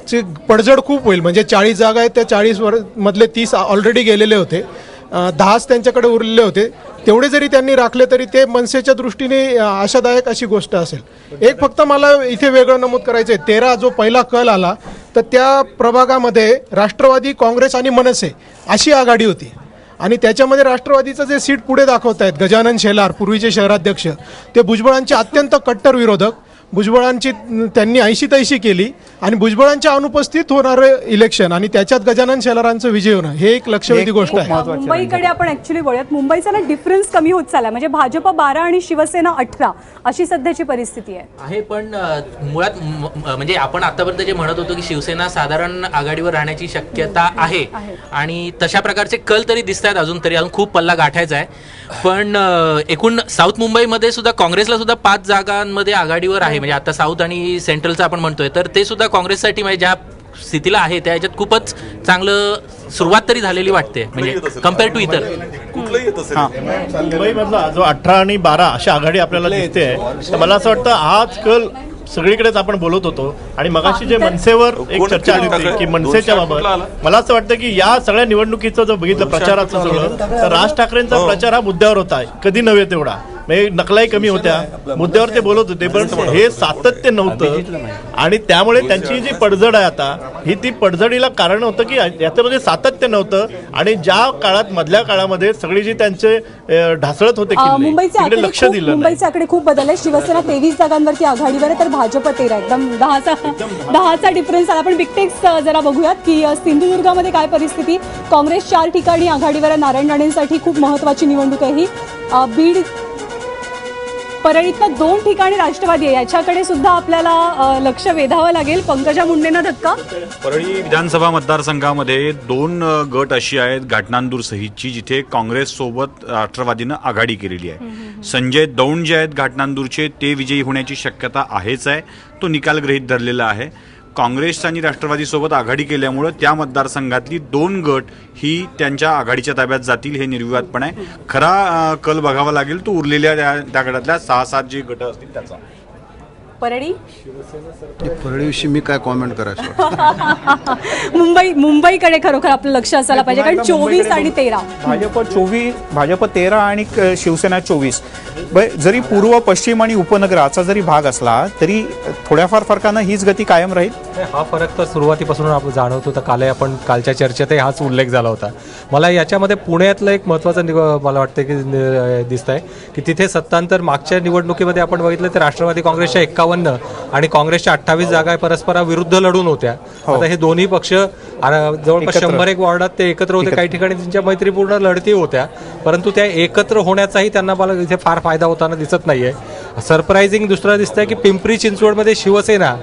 [SPEAKER 9] ची पडझड खूप होईल. म्हणजे 40 जागा आहेत, त्या 40 मधले 30 ऑलरेडी गेलेले होते, 10च त्यांच्याकडे उरलेले होते. तेवढे जरी त्यांनी राखले तरी ते मनसेच्या दृष्टीने आशादायक अशी गोष्ट असेल. एक फक्त मला इथे वेगळं नमूद करायचं आहे, 13 जो पहिला कल आला तर त्या प्रभागामध्ये राष्ट्रवादी, काँग्रेस आणि मनसे अशी आघाडी होती. आणि त्याच्यामध्ये राष्ट्रवादीचं जे सीट पुढे दाखवत आहेत गजानन शेलार, पूर्वीचे शहराध्यक्ष, ते भुजबळांचे अत्यंत कट्टर विरोधक. भुजबळांची त्यांनी 80-83 केली आणि भुजबळांच्या अनुपस्थित होणारं इलेक्शन आणि त्याच्यात गजानन शेलारांचं विजय होणं हे एक लक्षवेधी गोष्ट आहे.
[SPEAKER 1] मुंबईकडे आपण ऍक्च्युली वळूयात. मुंबईचा ना डिफरन्स कमी होत चालला. म्हणजे भाजप 12 आणि शिवसेना 18 अशी सध्याची परिस्थिती आहे.
[SPEAKER 20] पण मुळात म्हणजे आपण आतापर्यंत जे म्हणत होतो की शिवसेना साधारण आघाडीवर राहण्याची शक्यता आहे आणि तशा प्रकारचे कल तरी दिसत आहेत. अजून खूप पल्ला गाठायचा आहे. पण एकूण साऊथ मुंबईमध्ये सुद्धा काँग्रेसला सुद्धा 5 जागांमध्ये आघाडीवर आहे. म्हणजे आता साऊथ आणि सेंट्रलचं आपण म्हणतोय तर ते सुद्धा काँग्रेससाठी म्हणजे ज्या स्थितीला आहे त्या ह्याच्यात खूपच चांगलं सुरुवात तरी झालेली वाटते म्हणजे कम्पेअर टू इतर.
[SPEAKER 6] मुंबईमधला जो 18 आणि 12 अशी आघाडी आपल्याला दिसते आहे, तर मला असं वाटतं आज कल सगळीकडेच आपण बोलत होतो. आणि मगाशी जे मनसेवर एक चर्चा आली होती की मनसेच्या बाबत मला असं वाटतं की या सगळ्या निवडणुकीचं जर बघितलं प्रचाराचं सगळं तर राज ठाकरेंचा प्रचार हा मुद्द्यावर होता. कधी नव्हे तेवढा म्हणजे नकलाही कमी होत्या, मुद्द्यावर ते बोलत होते, पण हे सातत्य नव्हतं. आणि त्यामुळे त्यांची जी पडझड आहे आता ही ती पडझडीला कारण होतं की याच्यामध्ये सातत्य नव्हतं. आणि ज्या काळात मधल्या काळामध्ये सगळी जी त्यांचे ढासळत होते तिकडे लक्ष दिलं.
[SPEAKER 1] मुंबईचे आकडे खूप बदलले. शिवसेना 23 जागांवरती आघाडीवर आहे तर भाजप 13. एकदम 10चा डिफरन्स आला. आपण बिगटेक्स जरा बघूयात की सिंधुदुर्गामध्ये काय परिस्थिती. काँग्रेस 4 ठिकाणी आघाडीवर आहे. नारायण राणेंसाठी खूप महत्वाची निवडणूक आहे ही. बीड परळीतल्या 2 ठिकाणी राष्ट्रवादी आहे. याच्याकडे सुद्धा आपल्याला लक्ष वेधावं लागेल. पंकजा मुंडेंना धक्का.
[SPEAKER 22] परळी विधानसभा मतदारसंघामध्ये 2 गट अशी आहेत घाटनांदूर सहितची जिथे काँग्रेस सोबत राष्ट्रवादीनं आघाडी केलेली आहे. संजय दौंड जे आहेत घाटनांदूरचे ते विजयी होण्याची शक्यता आहेच आहे. तो निकाल गृहीत धरलेला आहे. काँग्रेस आणि राष्ट्रवादीसोबत आघाडी केल्यामुळं त्या मतदारसंघातली 2 गट ही त्यांच्या आघाडीच्या ताब्यात जातील हे निर्विवादपण आहे. खरा कल बघावा लागेल तो उरलेल्या त्या गटातल्या 6-7 जे गट असतील त्याचा.
[SPEAKER 1] परळी
[SPEAKER 24] परळीविषयी मी काय कॉमेंट करायचं.
[SPEAKER 1] मुंबईकडे खरोखर आपलं लक्ष असायला पाहिजे कारण 24 आणि 13
[SPEAKER 3] भाजप 13 आणि शिवसेना 24. जरी पूर्व, पश्चिम आणि उपनगराचा जरी भाग असला तरी थोड्याफार फरकानं हीच गती कायम राहील.
[SPEAKER 16] हा फरक तर सुरुवातीपासून आपण जाणवतो. तर कालच्या चर्चेतही हाच उल्लेख झाला होता. मला याच्यामध्ये पुण्यातलं एक महत्त्वाचं मला वाटतं की दिसत आहे की तिथे सत्तांतर मागच्या निवडणुकीमध्ये आपण बघितलं तर राष्ट्रवादी काँग्रेसच्या 51 आणि काँग्रेसच्या 28 जागा परस्पराविरुद्ध लढून होत्या. आता हे दोन्ही पक्ष जवळपास 101 वॉर्डात ते एकत्र होते. काही ठिकाणी त्यांच्या मैत्रीपूर्ण लढती होत्या परंतु त्या एकत्र होण्याचाही त्यांना मला इथे फार फायदा होताना दिसत नाहीये. सरप्रायझिंग दुसरं दिसतंय की पिंपरी चिंचवडमध्ये शिवसेना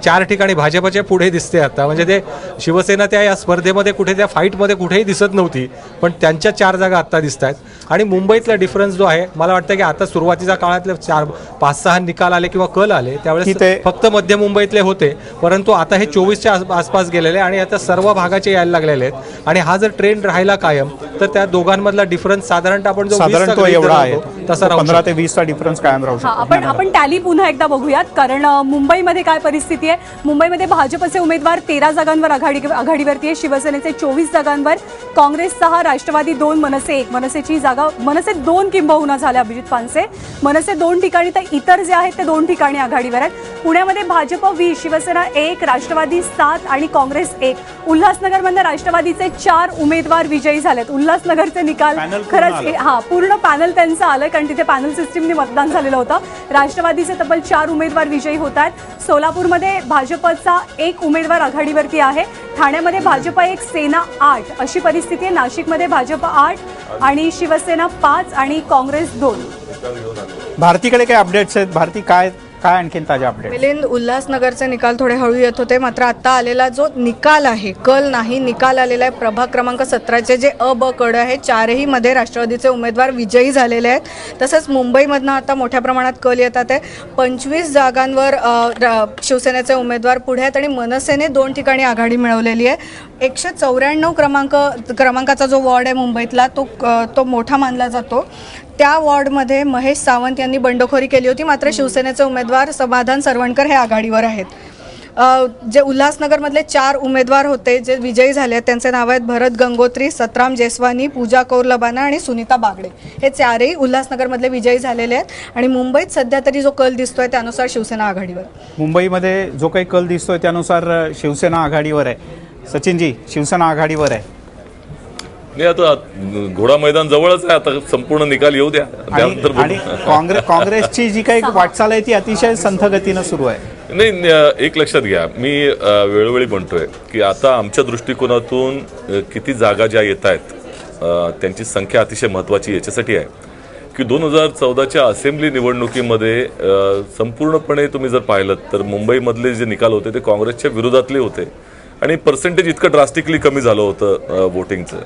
[SPEAKER 16] 4 ठिकाणी भाजपच्या पुढे दिसते आता. म्हणजे ते शिवसेना त्या या स्पर्धेमध्ये कुठे त्या फाईटमध्ये कुठेही दिसत नव्हती, पण त्यांच्या 4 जागा आत्ता दिसत आहेत. आणि मुंबईतला डिफरन्स जो आहे, मला वाटतं की आता सुरुवातीच्या काळातले 5-6 निकाल आले किंवा कल आले त्यावेळेस फक्त मध्य मुंबईतले होते, परंतु आता हे 24च्या आसपास गेलेले आणि आता सर्व भागाचे यायला लागलेले आहेत. आणि हा जर ट्रेंड राहिला कायम तर त्या दोघांमधला डिफरन्स साधारणतः आपण जो 20 चा
[SPEAKER 3] एवढा आहे,
[SPEAKER 16] तसा
[SPEAKER 3] 15 ते 20 चा डिफरन्स कायम राहू शकतो.
[SPEAKER 1] आपण टॅली पुन्हा एकदा बघूयात, कारण मुंबईमध्ये काय परिस्थिती आहे. मुंबईमध्ये भाजपचे उमेदवार 13 जागांवर आघाडीवरती आहे. शिवसेनेचे 24 जागांवर, काँग्रेस 6, राष्ट्रवादी 2, मनसे 1. मनसेची जागा, मनसे 2 किंबहुना झाल्या अभिजित पानसे. मनसे 2 ठिकाणी तर इतर जे आहेत ते 2 ठिकाणी आघाडीवर आहेत. पुण्यामध्ये भाजप 20, शिवसेना 1, राष्ट्रवादी 7 आणि काँग्रेस 1. उल्हासनगरमध्ये राष्ट्रवादीचे 4 उमेदवार विजयी झालेत. उल्हासनगरचे निकाल खरंच पूर्ण पॅनल त्यांचं आलं, कारण तिथे पॅनल सिस्टीमने मतदान झालेलं होतं. राष्ट्रवादीचे तब्बल 4 उमेदवार विजयी होत आहेत. सोलापूरमध्ये भाजपचा 1 उमेदवार आघाडीवरती आहे. ठाण्यामध्ये भाजप 1, सेना 8 अशी परिस्थिती आहे. नाशिकमध्ये भाजप 8 आणि शिवसेना 5 आणि काँग्रेस 2.
[SPEAKER 3] भारतीकडे काय अपडेट्स आहेत? भारती काय आणखीन ताज्या अपडेट?
[SPEAKER 2] मिलिंद, उल्हासनगरचे निकाल थोडे हळू येत होते, मात्र आता आलेला जो निकाल आहे, कल नाही निकाल आलेला आहे, प्रभाग क्रमांक 17चे जे अ ब कड आहे, 4ही मध्ये राष्ट्रवादीचे उमेदवार विजयी झालेले आहेत. तसंच मुंबईमधनं आता मोठ्या प्रमाणात कल येतात आहे. 25 जागांवर शिवसेनेचे उमेदवार पुढे आहेत आणि मनसेने 2 ठिकाणी आघाडी मिळवलेली आहे. 194 क्रमांकाचा जो वॉर्ड आहे मुंबईतला तो मोठा मानला जातो. त्या वॉर्डमध्ये महेश सावंत यांनी बंडखोरी केली होती, मात्र शिवसेनेचे उमेदवार समाधान सरवणकर हे आघाडीवर आहेत. जे उल्हासनगरमधले 4 उमेदवार होते जे विजयी झाले आहेत त्यांचे नाव आहेत भरत गंगोत्री, सतराम जेसवानी, पूजा कौर लबाना आणि सुनीता बागडे. हे 4ही उल्हासनगरमधले विजयी झालेले आहेत आणि मुंबईत सध्या तरी जो कल दिसतोय त्यानुसार शिवसेना आघाडीवर.
[SPEAKER 3] मुंबईमध्ये जो काही कल दिसतोय त्यानुसार शिवसेना आघाडीवर आहे. सचिनजी, शिवसेना आघाडीवर आहे.
[SPEAKER 8] नाही, आता घोडा मैदान जवळच आहे, आता संपूर्ण निकाल येऊ द्या.
[SPEAKER 3] आणि काँग्रेसची जी काही वाटचाल आहे ती अतिशय संथ गतीनं सुरू आहे.
[SPEAKER 8] नाही, एक लक्षात घ्या, मी वेळोवेळी म्हणतोय की आता आमच्या दृष्टिकोनातून किती जागा ज्या येत आहेत त्यांची संख्या अतिशय महत्त्वाची याच्यासाठी आहे की 2014च्या असेंब्ली निवडणुकीमध्ये संपूर्णपणे तुम्ही जर पाहिलं तर मुंबईमधले जे निकाल होते ते काँग्रेसच्या विरोधातले होते आणि पर्सेंटेज इतकं ड्रास्टिकली कमी झालं होतं वोटिंगचं.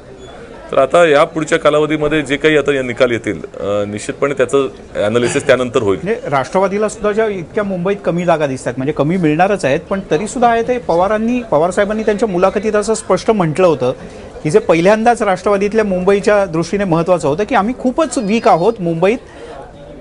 [SPEAKER 8] तर आता या पुढच्या कालावधीमध्ये जे काही आता या निकाल येतील निश्चितपणे त्याचं अनालिसिस त्यानंतर होईल.
[SPEAKER 3] राष्ट्रवादीला सुद्धा ज्या इतक्या मुंबईत कमी जागा दिसतात, म्हणजे कमी मिळणारच आहेत, पण तरी सुद्धा आहे ते पवारसाहेबांनी त्यांच्या मुलाखतीत असं स्पष्ट म्हटलं होतं की जे पहिल्यांदाच राष्ट्रवादीतल्या मुंबईच्या दृष्टीने महत्त्वाचं होतं की आम्ही खूपच वीक आहोत, मुंबईत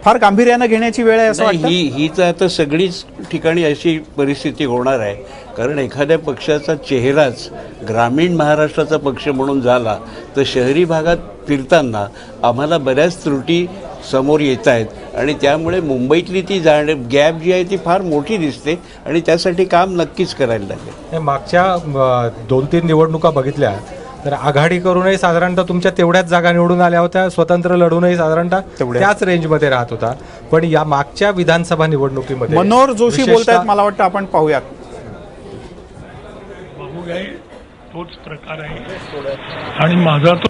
[SPEAKER 3] फार गांभीर्यानं घेण्याची वेळ आहे असं वाटतं.
[SPEAKER 11] ही तर आता सगळीच ठिकाणी अशी परिस्थिती होणार आहे, कारण एखाद्या पक्षाचा चेहराच ग्रामीण महाराष्ट्राचा पक्ष म्हणून झाला तर शहरी भागात फिरताना आम्हाला बऱ्याच त्रुटी समोर येत आहेत आणि त्यामुळे मुंबईतली ती गॅप जी आहे ती फार मोठी दिसते आणि त्यासाठी काम नक्कीच करायला लागेल.
[SPEAKER 16] मागच्या 2-3 निवडणुका बघितल्या तर आघाडी करूनही साधारणतः तुमच्या तेवढ्याच जागा निवडून आल्या होत्या, स्वतंत्र लढूनही साधारणतः त्याच रेंजमध्ये राहत होता. पण या मागच्या विधानसभा निवडणुकीमध्ये
[SPEAKER 3] मनोहर जोशी बोलतायत, मला वाटतं आपण पाहूयात.
[SPEAKER 12] तोच प्रकार आहे आणि माझा तो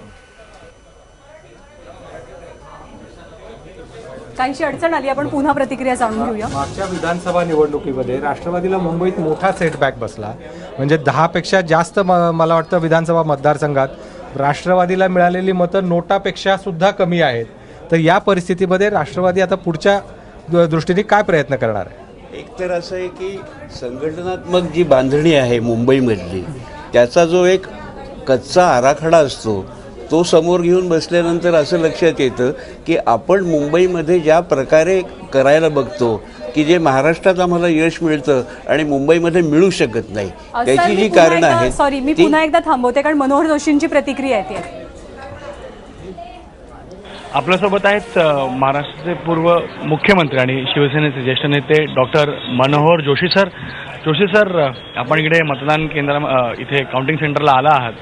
[SPEAKER 1] काहीशी अडचण आली, आपण पुन्हा प्रतिक्रिया जाणून घेऊया.
[SPEAKER 16] मागच्या विधानसभा निवडणुकीमध्ये राष्ट्रवादीला मुंबईत मोठा सेटबॅक बसला, म्हणजे 10पेक्षा जास्त मला वाटतं विधानसभा मतदारसंघात राष्ट्रवादीला मिळालेली मतं नोटापेक्षा सुद्धा कमी आहेत. तर या परिस्थितीमध्ये राष्ट्रवादी आता पुढच्या दृष्टीने काय प्रयत्न करणार आहे?
[SPEAKER 11] एक तर असं आहे की संघटनात्मक जी बांधणी आहे मुंबईमधली त्याचा जो एक कच्चा आराखडा असतो तो समोर घेऊन बसल्यानंतर असं लक्षात येतं की आपण मुंबईमध्ये ज्या प्रकारे करायला बघतो की जे महाराष्ट्रात आम्हाला यश मिळतं आणि मुंबईमध्ये मिळू शकत नाही, त्याची जी कारणं आहेत.
[SPEAKER 1] सॉरी, मी पुन्हा एकदा थांबवते कारण मनोहर जोशींची प्रतिक्रिया येते.
[SPEAKER 23] आपल्यासोबत आहेत महाराष्ट्राचे पूर्व मुख्यमंत्री आणि शिवसेनेचे ज्येष्ठ नेते doctor Manohar Joshi sir. Joshi sir, आपण इकडे मतदान केंद्र इथे काउंटिंग सेंटरला आला आहात,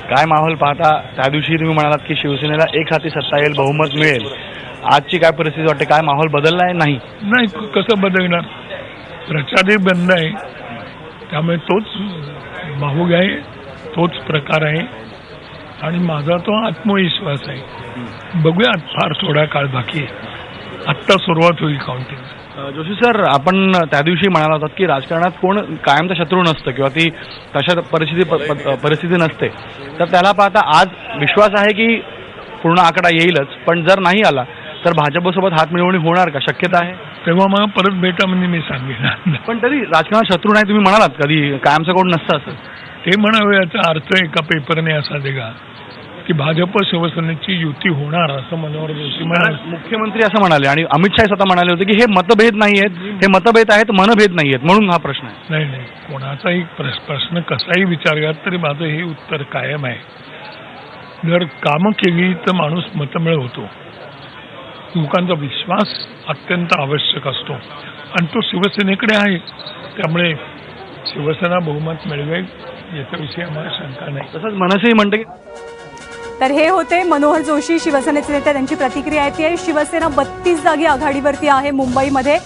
[SPEAKER 23] काय माहोल पाहता? त्या दिवशी तुम्ही म्हणालात की शिवसेनेला एक हाती सत्ता येईल, बहुमत मिळेल. आजची काय परिस्थिती वाटते? काय माहोल बदलला आहे? नाही,
[SPEAKER 12] कसं बदलणार? प्रचारही बंद आहे, त्यामुळे तोच भाऊग आहे, तोच प्रकार आहे आणि माझा तो आत्मविश्वास आहे. बघूया, फार थोडा काळ बाकी आहे, आत्ता सुरुवात होईल काउंटिंग.
[SPEAKER 5] जोशी सर, आपण त्या दिवशी म्हणाला होतात की राजकारणात कोण कायमचा शत्रू नसतं किंवा ती तशा परिस्थिती नसते, तर त्याला पाहता आज विश्वास आहे की पूर्ण आकडा येईलच, पण जर नाही आला तर भाजपसोबत हातमिळवणी होणार का, शक्यता आहे?
[SPEAKER 12] तेव्हा मग परत भेटा म्हणजे मी सांगेन.
[SPEAKER 5] पण तरी राजकारणात शत्रू नाही तुम्ही म्हणालात, कधी कायमचं कोण नसतं असं
[SPEAKER 12] ते म्हणावे याचा अर्थ एका पेपरने असा देगा की भाजप शिवसेनेची युती होणार असं मनोहर जोशी म्हणाले.
[SPEAKER 5] मुख्यमंत्री असं म्हणाले आणि अमित शाह स्वतः म्हणाले होते की हे मतभेद नाही आहेत, हे मतभेद आहेत, मनभेद नाही आहेत, म्हणून हा प्रश्न आहे.
[SPEAKER 12] नाही नाही, कोणाचाही प्रश्न कसाही विचारूयात तरी माझं हे उत्तर कायम आहे. जर कामं केली तर माणूस मतमिळ होतो. लोकांचा विश्वास अत्यंत आवश्यक असतो आणि तो शिवसेनेकडे आहे. त्यामुळे शिवसेना बहुमत मिळवेल याच्याविषयी आम्हाला शंका नाही.
[SPEAKER 5] तसंच मनसेही म्हणते की
[SPEAKER 1] तर हे होते मनोहर जोशी, शिवसेनेचे नेते. त्यांची प्रतिक्रिया येते. शिवसेना 32 जागी आघाडीवरती आहे मुंबईमध्ये.